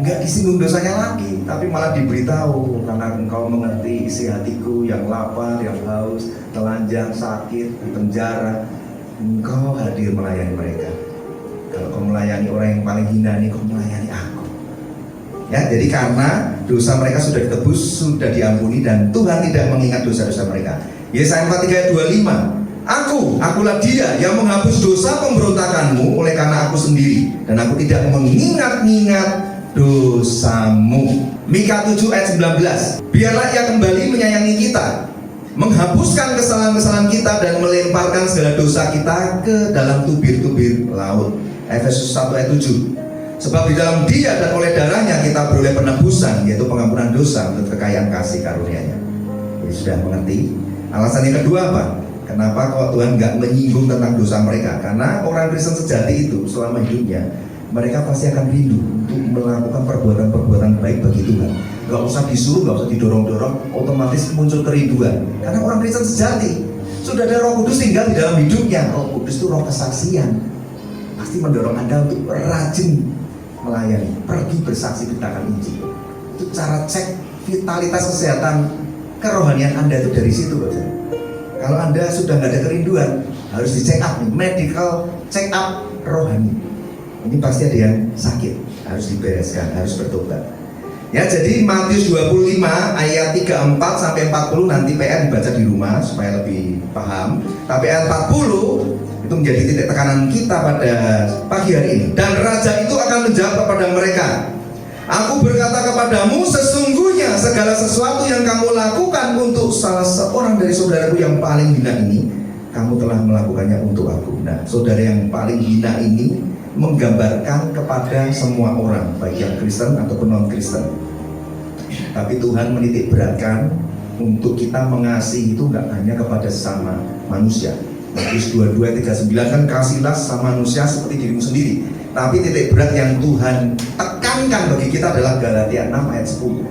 nggak disinggung dosanya lagi, tapi malah diberitahu, karena engkau mengerti isi hatiku yang lapar, yang haus, telanjang, sakit, di penjara, engkau hadir melayani mereka. Kalau kau melayani orang yang paling hina ini, kau melayani aku. Ya, jadi karena dosa mereka sudah ditebus, sudah diampuni, dan Tuhan tidak mengingat dosa-dosa mereka. Yesaya 43 ayat 25. Akulah Dia yang menghapus dosa pemberontakanmu oleh karena aku sendiri, dan aku tidak mengingat-ingat dosamu. Mika 7 ayat 19. Biarlah Ia kembali menyayangi kita, menghapuskan kesalahan-kesalahan kita, dan melemparkan segala dosa kita ke dalam tubir-tubir laut. Efesus 1 ayat 7. Sebab di dalam Dia dan oleh darahnya kita beroleh penebusan, yaitu pengampunan dosa untuk kekayaan kasih karunia-Nya. Jadi sudah mengerti? Alasan yang kedua apa? Kenapa kalau Tuhan nggak menyinggung tentang dosa mereka? Karena orang Kristen sejati itu selama hidupnya, mereka pasti akan rindu untuk melakukan perbuatan-perbuatan baik bagi Tuhan. Gak usah disuruh, gak usah didorong-dorong, otomatis muncul kerinduan. Karena orang Kristen sejati sudah ada Roh Kudus tinggal di dalam hidupnya. Roh Kudus itu roh kesaksian, pasti mendorong Anda untuk rajin melayani, pergi bersaksi beritakan Injil. Itu cara cek vitalitas kesehatan kerohanian Anda itu dari situ, Pak. Kalau Anda sudah nggak ada kerinduan, harus dicek up nih, medical check up rohani. Ini pasti ada yang sakit, harus dibereskan, harus bertobat. Ya, jadi Matius 25 ayat 34 sampai 40 nanti PR dibaca di rumah supaya lebih paham. Tapi ayat 40 itu menjadi titik tekanan kita pada pagi hari ini. Dan raja itu akan menjawab kepada mereka, aku berkata kepadamu, sesungguhnya segala sesuatu yang kamu lakukan untuk salah seorang dari saudaraku yang paling hina ini, kamu telah melakukannya untuk aku. Nah, saudara yang paling hina ini menggambarkan kepada semua orang, baik yang Kristen ataupun non-Kristen. Tapi Tuhan menitik beratkan untuk kita mengasihi itu nggak hanya kepada sesama manusia. Matius 22:39 kan kasihlah sama manusia seperti dirimu sendiri. Tapi titik berat yang Tuhan tekankan bagi kita adalah Galatia 6 ayat 10.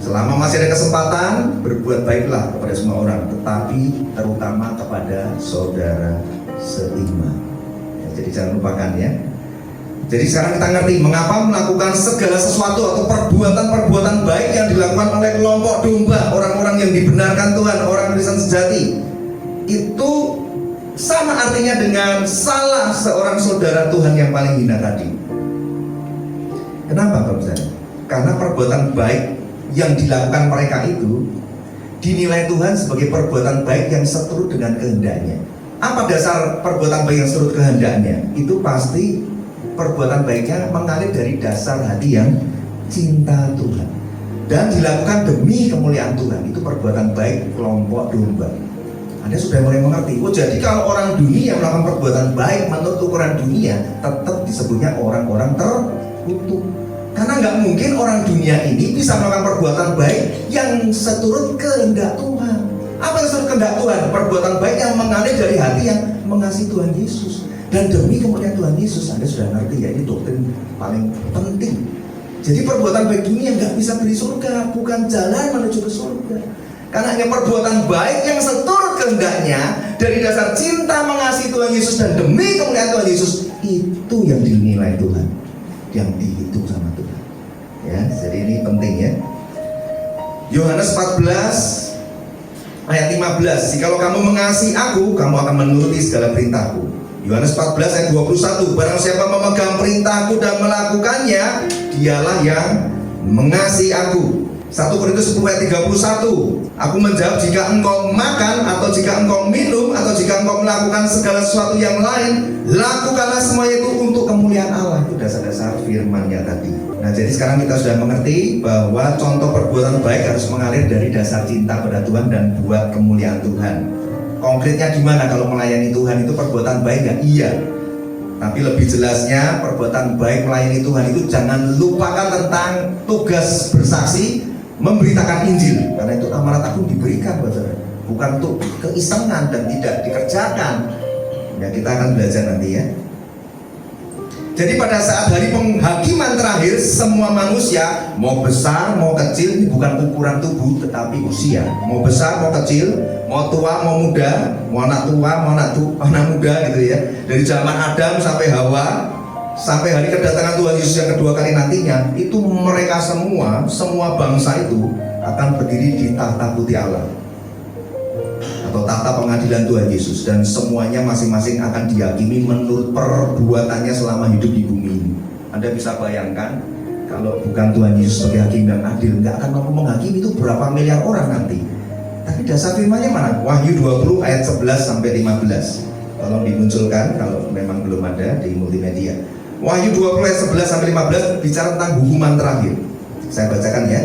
Selama masih ada kesempatan, berbuat baiklah kepada semua orang, tetapi terutama kepada saudara seiman. Ya, jadi jangan lupakan ya. Jadi sekarang kita ngerti mengapa melakukan segala sesuatu atau perbuatan-perbuatan baik yang dilakukan oleh kelompok domba, orang-orang yang dibenarkan Tuhan, orang Kristen sejati. Itu sama artinya dengan salah seorang saudara Tuhan yang paling hina tadi. Kenapa Bapak Ustaz? Karena perbuatan baik yang dilakukan mereka itu dinilai Tuhan sebagai perbuatan baik yang seturut dengan kehendaknya. Apa dasar perbuatan baik yang seturut kehendaknya? Itu pasti perbuatan baiknya mengalir dari dasar hati yang cinta Tuhan dan dilakukan demi kemuliaan Tuhan. Itu perbuatan baik kelompok domba. Anda sudah mulai mengerti. Oh, jadi kalau orang dunia melakukan perbuatan baik menurut ukuran dunia, tetap disebutnya orang-orang terkutuk. Karena Karena nggak mungkin orang dunia ini bisa melakukan perbuatan baik yang seturut kehendak Tuhan. Apa yang seturut kehendak Tuhan? Perbuatan baik yang mengalir dari hati yang mengasihi Tuhan Yesus. Dan demi kemuliaan Tuhan Yesus, Anda sudah ngerti ya, ini doktrin paling penting. Jadi perbuatan baik dunia nggak bisa beli surga, bukan jalan menuju ke surga. Karena hanya perbuatan baik yang seturut kehendaknya dari dasar cinta mengasihi Tuhan Yesus dan demi kemuliaan Tuhan Yesus, itu yang dinilai Tuhan, yang dihitung sama Tuhan. Ya, jadi ini penting ya. Yohanes 14 ayat 15. Jikalau kamu mengasihi aku, kamu akan menuruti segala perintahku. Yohanes 14 ayat 21. Barang siapa memegang perintahku dan melakukannya, dialah yang mengasihi aku. 1 Korintus 10 ayat 31. Aku menjawab, jika engkau makan atau jika engkau minum atau jika engkau melakukan segala sesuatu yang lain, lakukanlah semua itu untuk kemuliaan Allah. Itu dasar-dasar firman-Nya tadi. Nah, jadi sekarang kita sudah mengerti bahwa contoh perbuatan baik harus mengalir dari dasar cinta pada Tuhan dan buat kemuliaan Tuhan. Konkretnya gimana kalau melayani Tuhan itu perbuatan baik nggak? Iya. Tapi lebih jelasnya perbuatan baik melayani Tuhan itu jangan lupakan tentang tugas bersaksi, memberitakan Injil. Karena itu amanat agung diberikan, saudara. Bukan untuk keisengan dan tidak dikerjakan. Ya, kita akan belajar nanti ya. Jadi pada saat hari penghakiman terakhir, semua manusia, mau besar, mau kecil, ini bukan ukuran tubuh, tetapi usia. Mau besar, mau kecil, mau tua, mau muda, mau anak tua, mau anak muda gitu ya. Dari zaman Adam sampai Hawa, sampai hari kedatangan Tuhan Yesus yang kedua kali nantinya, itu mereka semua bangsa itu akan berdiri di tahta putih Allah atau tahta pengadilan Tuhan Yesus, dan semuanya masing-masing akan dihakimi menurut perbuatannya selama hidup di bumi ini. Anda bisa bayangkan kalau bukan Tuhan Yesus sebagai hakim yang adil, nggak akan mampu menghakimi itu berapa miliar orang nanti. Tapi dasar firman-Nya mana? Wahyu 20 ayat 11 sampai 15. Tolong dimunculkan kalau memang belum ada di multimedia. Wahyu 20 ayat 11 sampai 15 bicara tentang hukuman terakhir. Saya bacakan ya.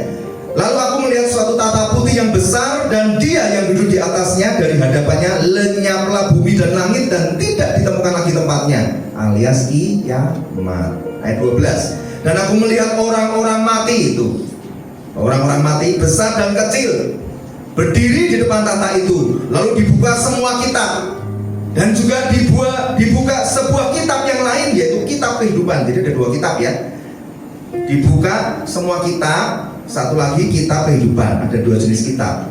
Lalu aku melihat suatu tahta putih yang besar dan Dia yang duduk di atasnya, dari hadapannya lenyaplah bumi dan langit dan tidak ditemukan lagi tempatnya, alias kiamat. Ayat 12. Dan aku melihat orang-orang mati itu, orang-orang mati besar dan kecil, berdiri di depan tahta itu. Lalu dibuka semua kitab, dan juga dibuka sebuah kitab yang lain, yaitu kitab kehidupan. Jadi ada dua kitab ya. Dibuka semua kitab, satu lagi kitab kehidupan. Ada dua jenis kitab.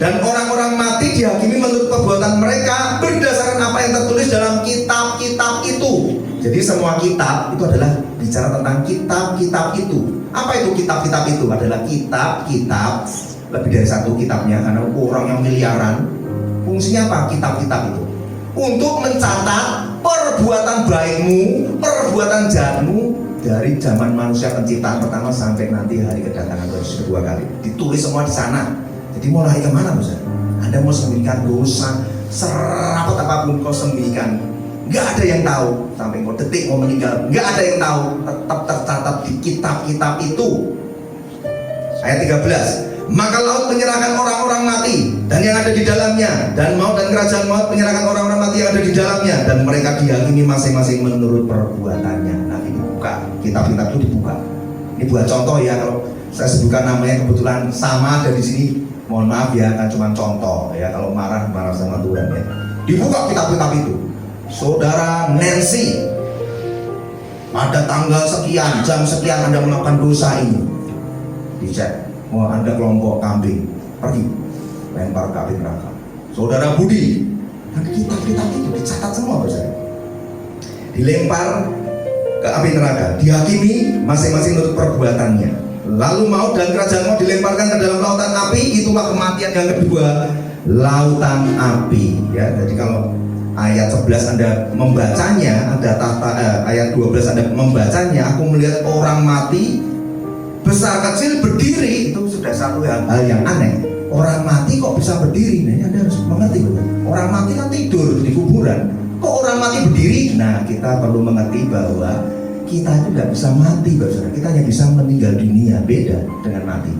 Dan orang-orang mati dihakimi menurut perbuatan mereka berdasarkan apa yang tertulis dalam kitab-kitab itu. Jadi semua kitab itu adalah bicara tentang kitab-kitab itu. Apa itu kitab-kitab itu? Adalah kitab-kitab, lebih dari satu kitabnya, karena orang yang miliaran. Fungsinya apa kitab-kitab itu? Untuk mencatat perbuatan baikmu, perbuatan jahatmu dari zaman manusia penciptaan pertama sampai nanti hari kedatangan Tuhan Yesus kedua kali. Ditulis semua di sana. Jadi mau lari kemana, Ustaz? Anda mau sembunyikan dosa, serapat apapun kau sembunyikan, nggak ada yang tahu. Sampai kau detik mau meninggal, nggak ada yang tahu. Tetap tercatat di kitab-kitab itu. Ayat 13. Maka laut menyerahkan orang-orang mati dan yang ada di dalamnya, dan maut dan kerajaan maut menyerahkan orang-orang mati yang ada di dalamnya, dan mereka dihakimi masing-masing menurut perbuatannya. Nanti dibuka, kitab-kitab itu dibuka. Ini buat contoh ya, kalau saya sebutkan namanya kebetulan sama ada di sini, mohon maaf ya, kan cuma contoh ya, kalau marah sama Tuhan ya. Dibuka kitab-kitab itu. Saudara Nancy, pada tanggal sekian, jam sekian Anda melakukan dosa ini. Dicek. Mau Anda kelompok kambing, pergi lempar ke api neraka. Saudara Budi, dan kitab-kitab itu dicatat semua, saudara. Dilempar ke api neraka, dihakimi masing-masing menurut perbuatannya. Lalu maut dan kerajaan maut dilemparkan ke dalam lautan api. Itulah kematian yang kedua, lautan api. Ya, jadi kalau ayat 11 Anda membacanya, ada ayat 12 Anda membacanya, aku melihat orang mati besar kecil berdiri. Itu sudah satu hal yang aneh. Orang mati kok bisa berdiri? Nah, ini Anda harus mengerti, betul. Orang mati kan tidur di kuburan, kok orang mati berdiri? Nah, kita perlu mengerti bahwa kita itu tidak bisa mati, saudara. Kita hanya bisa meninggal dunia. Beda dengan mati.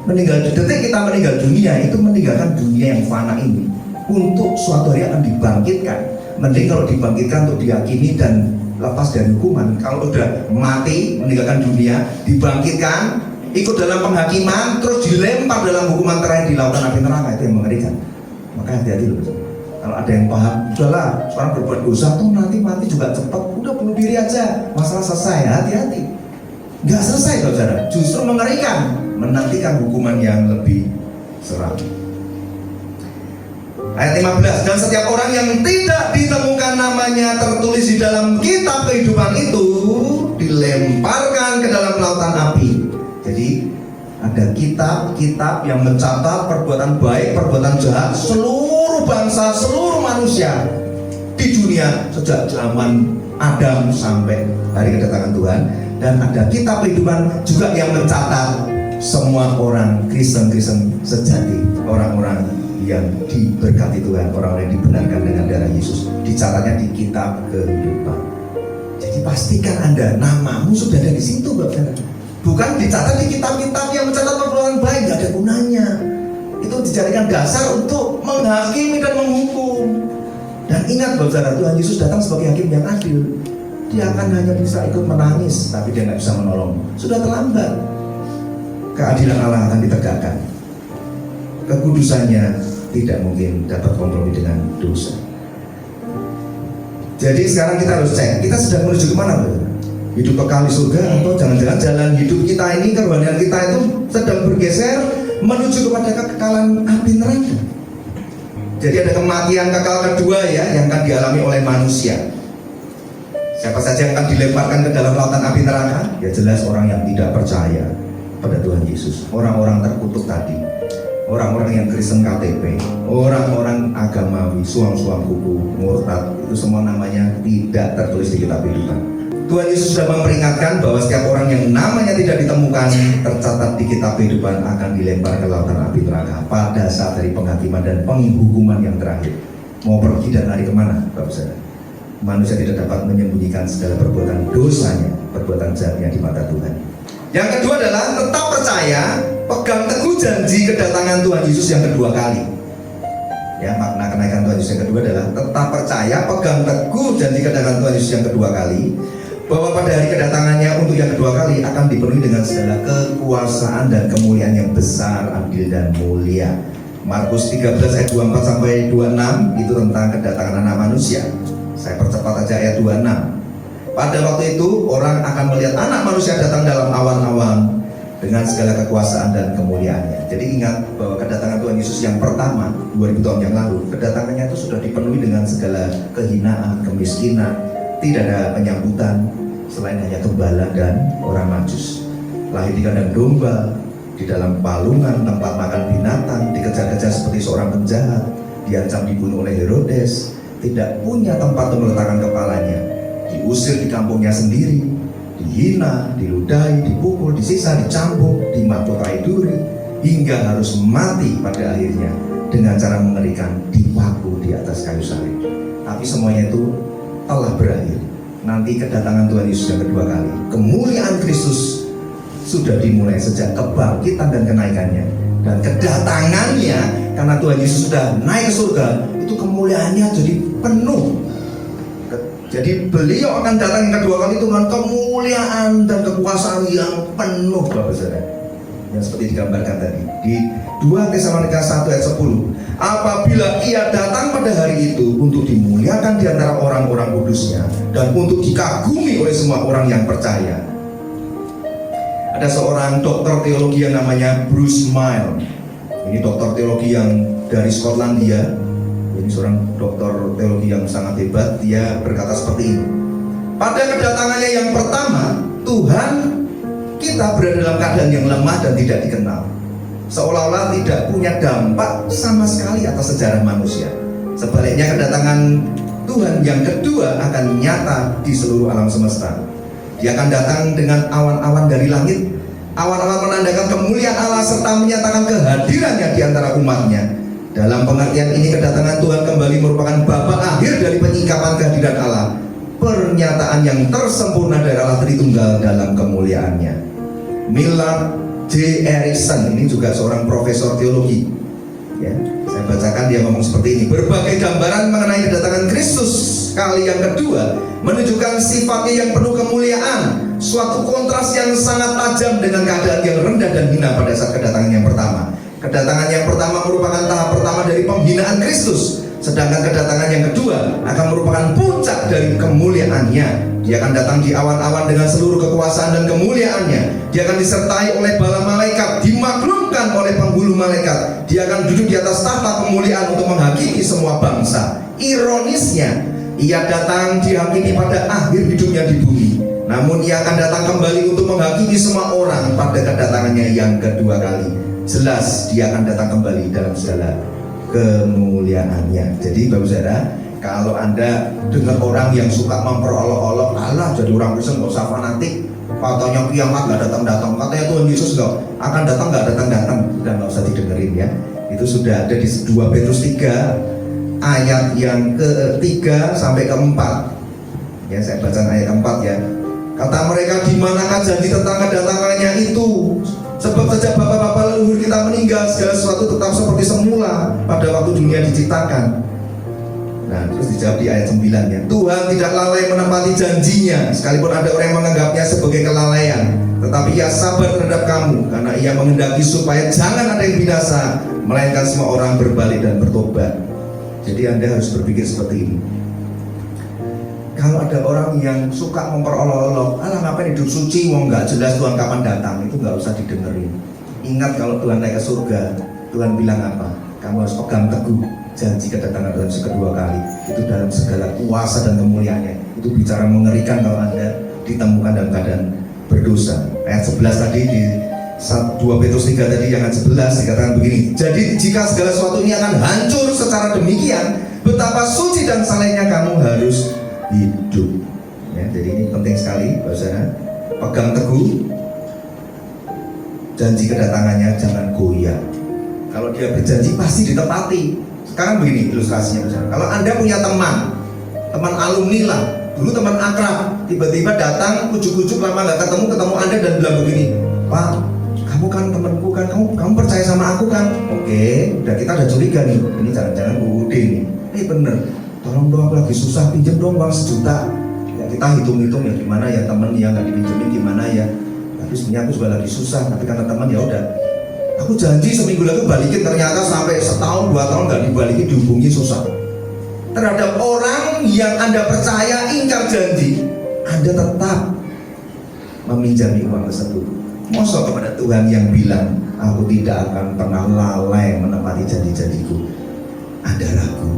Meninggal detik kita meninggal dunia, itu meninggalkan dunia yang fana ini untuk suatu hari akan dibangkitkan. Mending kalau dibangkitkan untuk diyakini dan lepas dari hukuman. Kalau udah mati, meninggalkan dunia, dibangkitkan, ikut dalam penghakiman, terus dilempar dalam hukuman terakhir di lautan api neraka, itu yang mengerikan. Maka hati-hati loh. Kalau ada yang paham, udahlah, orang berbuat dosa tuh nanti mati juga cepat, udah bunuh diri aja, masalah selesai. Hati-hati, nggak selesai saudara, justru mengerikan, menantikan hukuman yang lebih seram. Ayat 15, dan setiap orang yang tidak ditemukan namanya tertulis di dalam kitab kehidupan itu dilemparkan ke dalam lautan api. Jadi ada kitab-kitab yang mencatat perbuatan baik, perbuatan jahat seluruh bangsa, seluruh manusia di dunia sejak zaman Adam sampai hari kedatangan Tuhan. Dan ada kitab kehidupan juga yang mencatat semua orang Kristen sejati, orang-orang yang diberkati Tuhan, orang-orang yang dibenarkan dengan darah Yesus, dicatatnya di kitab kehidupan. Jadi pastikan Anda, namamu sudah ada di situ, Bapak. Bukan dicatat di kitab-kitab yang mencatat perbuatan baik, gak ada gunanya. Itu dijadikan dasar untuk menghakimi dan menghukum. Dan ingat, Bapak, Tuhan Yesus datang sebagai hakim yang adil. Dia akan hanya bisa ikut menangis, tapi dia nggak bisa menolong. Sudah terlambat. Keadilan Allah akan ditegakkan. Kekudusannya tidak mungkin dapat kompromi dengan dosa. Jadi sekarang kita harus cek, kita sedang menuju kemana, Bapak? Hidup kekal di surga, atau jangan-jangan jalan hidup kita ini, kerohanian kita itu sedang bergeser menuju kepada kekekalan api neraka. Jadi ada kematian kekal kedua ya, yang akan dialami oleh manusia. Siapa saja yang akan dilemparkan ke dalam lautan api neraka? Ya jelas orang yang tidak percaya pada Tuhan Yesus, orang-orang terkutuk tadi, orang-orang yang Kristen KTP, orang-orang agamawi, suam-suam kuku, murtad, itu semua namanya tidak tertulis di kitab kehidupan. Tuhan Yesus sudah memperingatkan bahwa setiap orang yang namanya tidak ditemukan tercatat di kitab kehidupan akan dilempar ke lautan api neraka pada saat dari penghakiman dan penghukuman yang terakhir. Mau pergi dan lari kemana, Bapak Saudara? Manusia tidak dapat menyembunyikan segala perbuatan dosanya, perbuatan jahatnya di mata Tuhan. Yang kedua adalah tetap percaya, pegang teguh janji kedatangan Tuhan Yesus yang kedua kali. Ya, makna kenaikan Tuhan Yesus yang kedua adalah tetap percaya, pegang teguh janji kedatangan Tuhan Yesus yang kedua kali, bahwa pada hari kedatangannya untuk yang kedua kali akan dipenuhi dengan segala kekuasaan dan kemuliaan yang besar, adil dan mulia. Markus 13 ayat 24 sampai 26 itu tentang kedatangan anak manusia. Saya percepat aja ayat 26. Pada waktu itu orang akan melihat anak manusia datang dalam awan-awan dengan segala kekuasaan dan kemuliaannya. Jadi ingat bahwa kedatangan Tuhan Yesus yang pertama 2000 tahun yang lalu, kedatangannya itu sudah dipenuhi dengan segala kehinaan, kemiskinan, tidak ada penyambutan selain hanya gembala dan orang Majus. Lahir di kandang domba, di dalam palungan tempat makan binatang, dikejar-kejar seperti seorang penjahat, diancam dibunuh oleh Herodes, tidak punya tempat untuk meletakkan kepalanya, diusir di kampungnya sendiri, dihina, diludahi, dipukul, disiksa, dicambuk, dimahkotai duri, hingga harus mati pada akhirnya dengan cara mengerikan, dipaku di atas kayu salib. Tapi semuanya itu telah berakhir. Nanti kedatangan Tuhan Yesus yang kedua kali, kemuliaan Kristus sudah dimulai sejak kebangkitan dan kenaikannya. Dan kedatangannya, karena Tuhan Yesus sudah naik ke surga, itu kemuliaannya jadi penuh. Jadi beliau akan datang yang kedua kali itu dengan kemuliaan dan kekuasaan yang penuh, Bapak Saudara. Yang seperti digambarkan tadi di 2 Tesalonika 1 ayat 10. Apabila ia datang pada hari itu untuk dimuliakan di antara orang-orang kudusnya dan untuk dikagumi oleh semua orang yang percaya. Ada seorang dokter teologi yang namanya Bruce Miles. Ini dokter teologi yang dari Skotlandia. Ini seorang dokter teologi yang sangat hebat. Dia berkata seperti ini. Pada kedatangannya yang pertama, Tuhan kita berada dalam keadaan yang lemah dan tidak dikenal, seolah-olah tidak punya dampak sama sekali atas sejarah manusia. Sebaliknya kedatangan Tuhan yang kedua akan nyata di seluruh alam semesta. Dia akan datang dengan awan-awan dari langit. Awan-awan menandakan kemuliaan Allah serta menyatakan kehadirannya di antara umatnya. Dalam pengertian ini kedatangan Tuhan kembali merupakan babak akhir dari penyingkapan kehadiran Allah, pernyataan yang tersempurna dari Allah Tritunggal dalam kemuliaannya. Millard J. Erickson, ini juga seorang profesor teologi Ya, saya bacakan dia ngomong seperti ini. Berbagai gambaran mengenai kedatangan Kristus kali yang kedua menunjukkan sifatnya yang penuh kemuliaan, suatu kontras yang sangat tajam dengan keadaan yang rendah dan hina pada saat kedatangan yang pertama. Kedatangan yang pertama merupakan tahap pertama dari penghinaan Kristus, sedangkan kedatangan yang kedua akan merupakan puncak dari kemuliaannya. Dia akan datang di awan-awan dengan seluruh kekuasaan dan kemuliaannya. Dia akan disertai oleh bala malaikat, dimaklumkan oleh penghulu malaikat. Dia akan duduk di atas tahta kemuliaan untuk menghakimi semua bangsa. Ironisnya, ia datang dihakimi pada akhir hidupnya di bumi, namun ia akan datang kembali untuk menghakimi semua orang pada kedatangannya yang kedua kali. Jelas dia akan datang kembali dalam segala kemuliaannya. Jadi Bapak Saudara, kalau Anda dengar orang yang suka memperolok-olok, alah jadi orang Kristen gak usah fanatik, katanya kiamat gak datang-datang, katanya Tuhan Yesus gak akan datang gak datang-datang, dan gak usah didengerin ya. Itu sudah ada di 2 Petrus 3 ayat yang ke-3 sampai ke-4. Ya, saya baca ayat ke-4 ya. Kata mereka, di manakah janji tentang kedatangannya itu? Sebab sejak bapak-bapak leluhur kita meninggal, segala sesuatu tetap seperti semula pada waktu dunia diciptakan. Nah, terus dijawab di ayat 9 ya. Tuhan tidak lalai menepati janjinya, sekalipun ada orang yang menganggapnya sebagai kelalaian. Tetapi ia sabar terhadap kamu, karena ia menghendaki supaya jangan ada yang binasa, melainkan semua orang berbalik dan bertobat. Jadi Anda harus berpikir seperti ini. Kalau ada orang yang suka memperolok-olok, alah ngapain hidup suci, wong nggak jelas Tuhan kapan datang, itu nggak usah didengerin. Ingat kalau Tuhan naik ke surga, Tuhan bilang apa? Kamu harus pegang teguh janji kedatangan Tuhan kedua kali. Itu dalam segala kuasa dan kemuliaannya. Itu bicara mengerikan kalau Anda ditemukan dalam keadaan berdosa. Ayat 11 tadi di 2 Petrus 3 tadi ayat 11 dikatakan begini. Jadi jika segala sesuatu ini akan hancur secara demikian, betapa suci dan salehnya kamu harus hidup. Ya, jadi ini penting sekali, Bapak Saudara. Pegang teguh janji kedatangannya, jangan goyah. Kalau dia berjanji pasti ditepati. Sekarang begini ilustrasinya, Bapak Saudara. Kalau Anda punya teman alumni lah, dulu teman akrab, tiba-tiba datang ujuk-ujuk lama nggak ketemu Anda dan bilang begini, Pak, kamu kan temanku kan, kamu percaya sama aku kan? Oke, udah kita udah curiga nih, ini jangan-jangan Bu Ude nih. Bener, tolong dong aku lagi susah, pinjam dong uang 1 juta. Ya kita hitung-hitung ya gimana ya temen yang nggak dipinjemin gimana ya. Tapi sebenarnya aku juga lagi susah, tapi karena teman ya udah. Aku janji seminggu lagi balikin, ternyata sampai setahun 2 tahun nggak dibalikin, dihubungi susah. Terhadap orang yang Anda percaya ingkar janji, Anda tetap meminjami uang tersebut. Masa kepada Tuhan yang bilang, aku tidak akan pernah lalai menepati janji-janjiku, Anda ragu?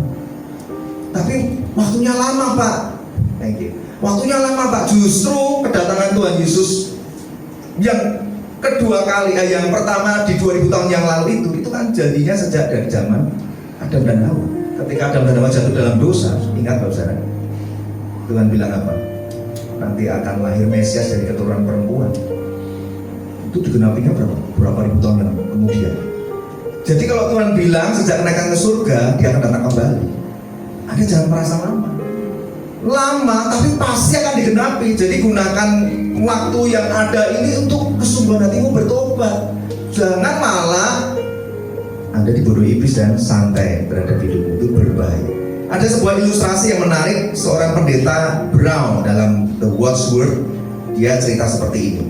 Tapi waktunya lama Pak. Thank you. Waktunya lama Pak. Justru kedatangan Tuhan Yesus yang kedua kali, yang pertama di 2000 tahun yang lalu itu kan janjinya sejak dari zaman Adam dan Hawa. Ketika Adam dan Hawa jatuh dalam dosa, ingat Bapak Saudara, Tuhan bilang apa? Nanti akan lahir Mesias dari keturunan perempuan. Itu digenapinya berapa ribu tahun yang kemudian. Jadi kalau Tuhan bilang sejak kenaikan ke surga dia akan datang kembali, Anda jangan merasa lama, tapi pasti akan digenapi. Jadi gunakan waktu yang ada ini untuk kesungguhan hatimu bertobat. Jangan malah Anda dibodohi iblis dan santai terhadap hidupmu, itu berbahaya. Ada sebuah ilustrasi yang menarik, seorang pendeta Brown dalam The Watchword, dia cerita seperti ini.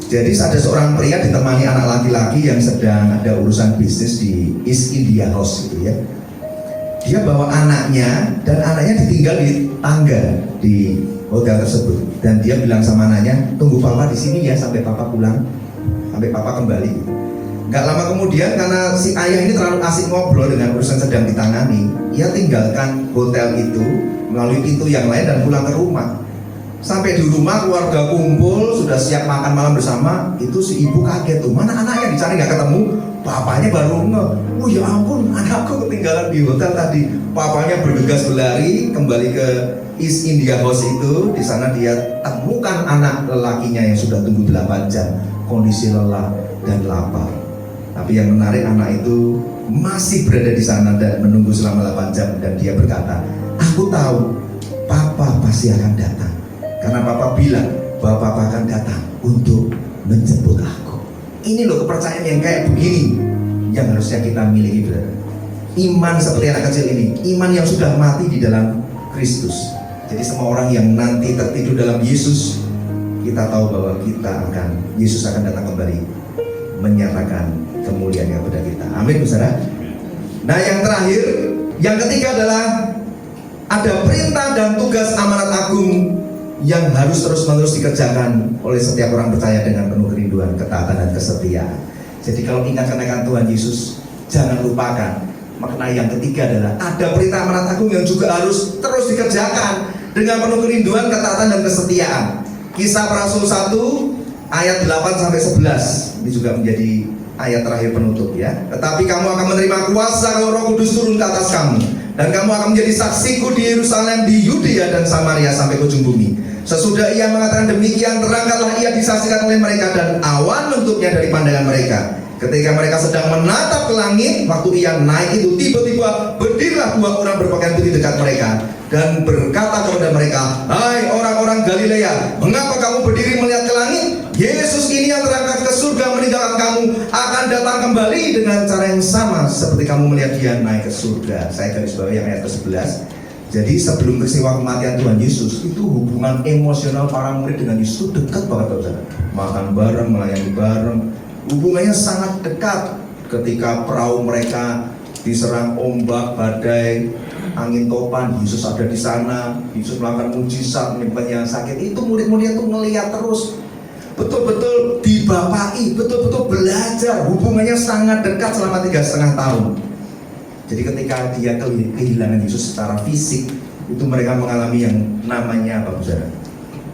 Jadi ada seorang pria ditemani anak laki-laki yang sedang ada urusan bisnis di East India House gitu ya. Dia bawa anaknya dan anaknya ditinggal di tangga di hotel tersebut, dan dia bilang sama anaknya, tunggu papa di sini ya sampai papa pulang, sampai papa kembali. Gak lama kemudian karena si ayah ini terlalu asik ngobrol dengan urusan sedang ditangani, ia tinggalkan hotel itu melalui pintu yang lain dan pulang ke rumah. Sampai di rumah keluarga kumpul, sudah siap makan malam bersama. Itu si ibu kaget tuh, mana anaknya dicari nggak ketemu. Papanya baru nge, oh ya ampun, anakku ketinggalan di hotel tadi. Papanya bergegas berlari kembali ke East India House itu. Di sana dia temukan anak lelakinya yang sudah tunggu 8 jam, kondisi lelah dan lapar. Tapi yang menarik, anak itu masih berada di sana dan menunggu selama 8 jam. Dan dia berkata, aku tahu papa pasti akan datang, karena papa bilang bahwa papa akan datang untuk menjemput aku. Ini loh kepercayaan yang kayak begini yang harusnya kita miliki, brother. iman seperti anak kecil ini, iman yang sudah mati di dalam Kristus. Jadi semua orang yang nanti tertidur dalam Yesus, kita tahu bahwa Yesus akan datang kembali menyatakan kemuliaan kepada kita. Amin, saudara. Nah, yang terakhir, yang ketiga adalah ada perintah dan tugas amanat agung yang harus terus-menerus dikerjakan oleh setiap orang percaya dengan penuh kerinduan, ketaatan, dan kesetiaan. Jadi kalau ingat kenaikan Tuhan Yesus, jangan lupakan makna yang ketiga adalah ada perintah amanat agung yang juga harus terus dikerjakan dengan penuh kerinduan, ketaatan, dan kesetiaan. Kisah Para Rasul 1 ayat 8-11. Ini juga menjadi ayat terakhir penutup ya. Tetapi kamu akan menerima kuasa kalau Roh Kudus turun ke atas kamu, dan kamu akan menjadi saksiku di Yerusalem, di Yudea dan Samaria sampai ke ujung bumi. Sesudah ia mengatakan demikian, terangkatlah ia disaksikan oleh mereka, dan awan menutupnya dari pandangan mereka. Ketika mereka sedang menatap ke langit, waktu ia naik itu, tiba-tiba berdirilah dua orang berpakaian putih dekat mereka dan berkata kepada mereka, hai orang-orang Galilea, mengapa kamu berdiri melihat ke langit? Yesus ini yang terangkat ke surga meninggalkan kamu akan datang kembali dengan cara yang sama seperti kamu melihat dia naik ke surga. Saya garis bawahi yang ayat ke-11. Jadi sebelum peristiwa kematian Tuhan Yesus, itu hubungan emosional para murid dengan Yesus dekat banget, saudara. Makan bareng, melayani bareng, hubungannya sangat dekat. Ketika perahu mereka diserang ombak, badai, angin topan, Yesus ada di sana. Yesus melakukan mujizat, menyembuhkan yang sakit. Itu murid-muridnya tuh ngelihat terus, betul-betul dibapai, betul-betul belajar. Hubungannya sangat dekat selama 3,5 tahun. Jadi ketika dia kehilangan Yesus secara fisik, itu mereka mengalami yang namanya apa, saudara?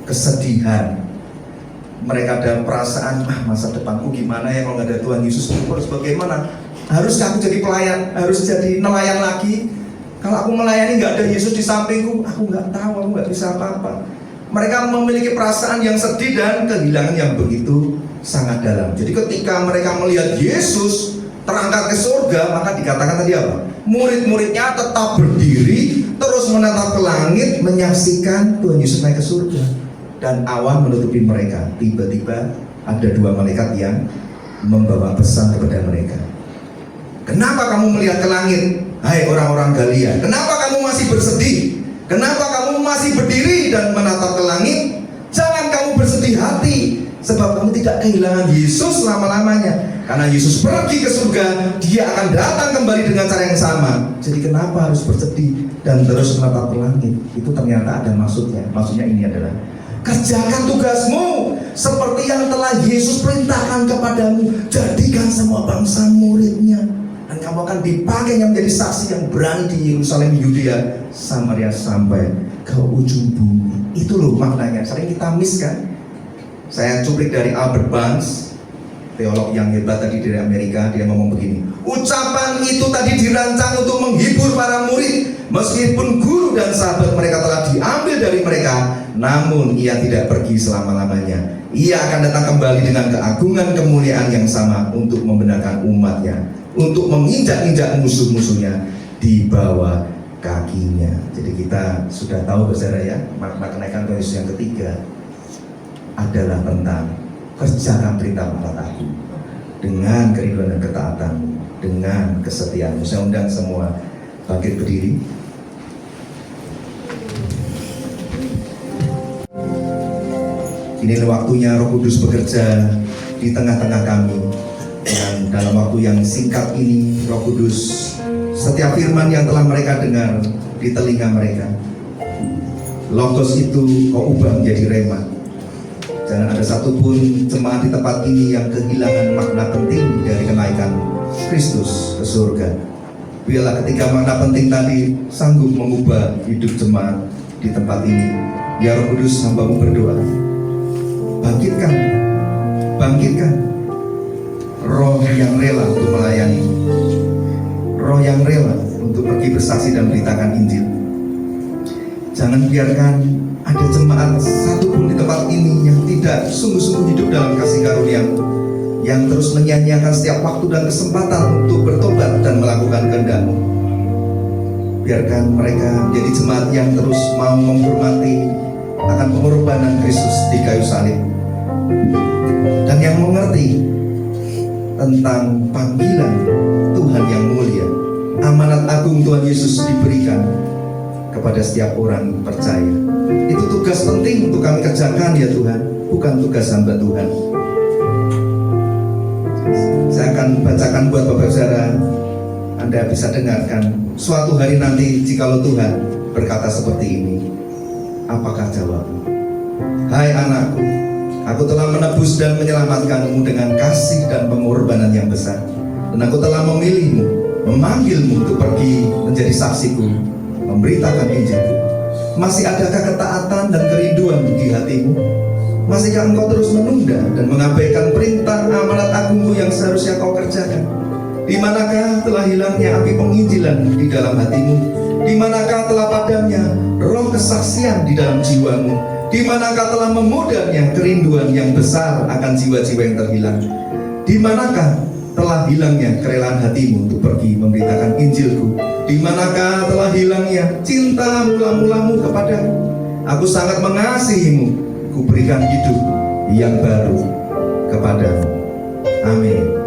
Kesedihan. Mereka ada perasaan, masa depanku gimana ya kalau nggak ada Tuhan Yesus? Harus bagaimana? Haruskah aku jadi pelayan? Harus jadi nelayan lagi? Kalau aku melayani nggak ada Yesus di sampingku, aku nggak tahu, aku nggak bisa apa-apa. Mereka memiliki perasaan yang sedih dan kehilangan yang begitu sangat dalam. Jadi ketika mereka melihat Yesus terangkat ke surga, maka dikatakan tadi apa? Murid-muridnya tetap berdiri, terus menatap ke langit, menyaksikan Tuhan Yesus naik ke surga. Dan awan menutupi mereka. Tiba-tiba ada dua malaikat yang membawa pesan kepada mereka. Kenapa kamu melihat ke langit, hai orang-orang Galilea? Kenapa kamu masih bersedih? Kenapa kamu masih berdiri dan menatap ke langit? Jangan kamu bersedih hati, sebab kamu tidak kehilangan Yesus selama-lamanya. Karena Yesus pergi ke surga, dia akan datang kembali dengan cara yang sama. Jadi kenapa harus bersedih dan terus menatap ke langit? Itu ternyata ada maksudnya. Maksudnya ini adalah, kerjakan tugasmu seperti yang telah Yesus perintahkan kepadamu. Jadikan semua bangsa muridnya, dan kamu akan dipakai yang menjadi saksi yang berani di Yerusalem, Yudea, Samaria sampai ke ujung bumi. Itu loh maknanya. Sering kita miss kan? Saya cuplik dari Albert Barnes, teolog yang hebat tadi dari Amerika. Dia ngomong begini, ucapan itu tadi dirancang untuk menghibur para murid. Meskipun guru dan sahabat mereka telah diambil dari mereka, namun ia tidak pergi selama-lamanya. Ia akan datang kembali dengan keagungan kemuliaan yang sama untuk membenarkan umatnya, untuk menginjak-injak musuh-musuhnya di bawah kakinya. Jadi kita sudah tahu, saudara ya, makna kenaikan Tuhan Yesus yang ketiga adalah tentang kerjakan perintah amanat agung dengan kerinduan dan ketaatan, dengan kesetiaan. Saya undang semua bangkit berdiri. Inilah waktunya Roh Kudus bekerja di tengah-tengah kami. Dan dalam waktu yang singkat ini, Roh Kudus, setiap firman yang telah mereka dengar di telinga mereka, Logos itu kau ubah menjadi rema. Jangan ada satupun jemaat di tempat ini yang kehilangan makna penting dari kenaikan Kristus ke surga. Biarlah ketika makna penting tadi sanggup mengubah hidup jemaat di tempat ini. Ya Roh Kudus, hamba-Mu berdoa, bangkitkan roh yang rela untuk melayani, roh yang rela untuk pergi bersaksi dan beritakan Injil. Jangan biarkan ada jemaat satupun di tempat ini yang tidak sungguh-sungguh hidup dalam kasih karunia, yang terus menyia-nyiakan setiap waktu dan kesempatan untuk bertobat dan melakukan kehendak-Mu. Biarkan mereka menjadi jemaat yang terus mau menghormati akan pengorbanan Kristus di kayu salib, dan yang mengerti tentang panggilan Tuhan yang mulia amanat agung Tuhan Yesus diberikan kepada setiap orang percaya. Itu tugas penting untuk kami kerjakan ya Tuhan, bukan tugas hamba Tuhan. Saya akan bacakan buat Bapak Saudara, Anda bisa dengarkan. Suatu hari nanti jikalau Tuhan berkata seperti ini, apakah jawabmu? Hai anakku, aku telah menebus dan menyelamatkanmu dengan kasih dan pengorbanan yang besar. Dan aku telah memilihmu, memanggilmu untuk pergi menjadi saksiku, memberitakan Injilku. Masih adakah ketaatan dan kerinduan di hatimu? Masihkah engkau terus menunda dan mengabaikan perintah amanat agungku yang seharusnya kau kerjakan? Di manakah telah hilangnya api penginjilan di dalam hatimu? Di manakah telah padamnya roh kesaksian di dalam jiwamu? Di manakah telah memudarnya kerinduan yang besar akan jiwa-jiwa yang terhilang? Di manakah telah hilangnya kerelaan hatimu untuk pergi memberitakan Injilku? Di manakah telah hilangnya cinta mula-mulamu kepadaku? Aku sangat mengasihimu, ku berikan hidup yang baru kepadamu. Amin.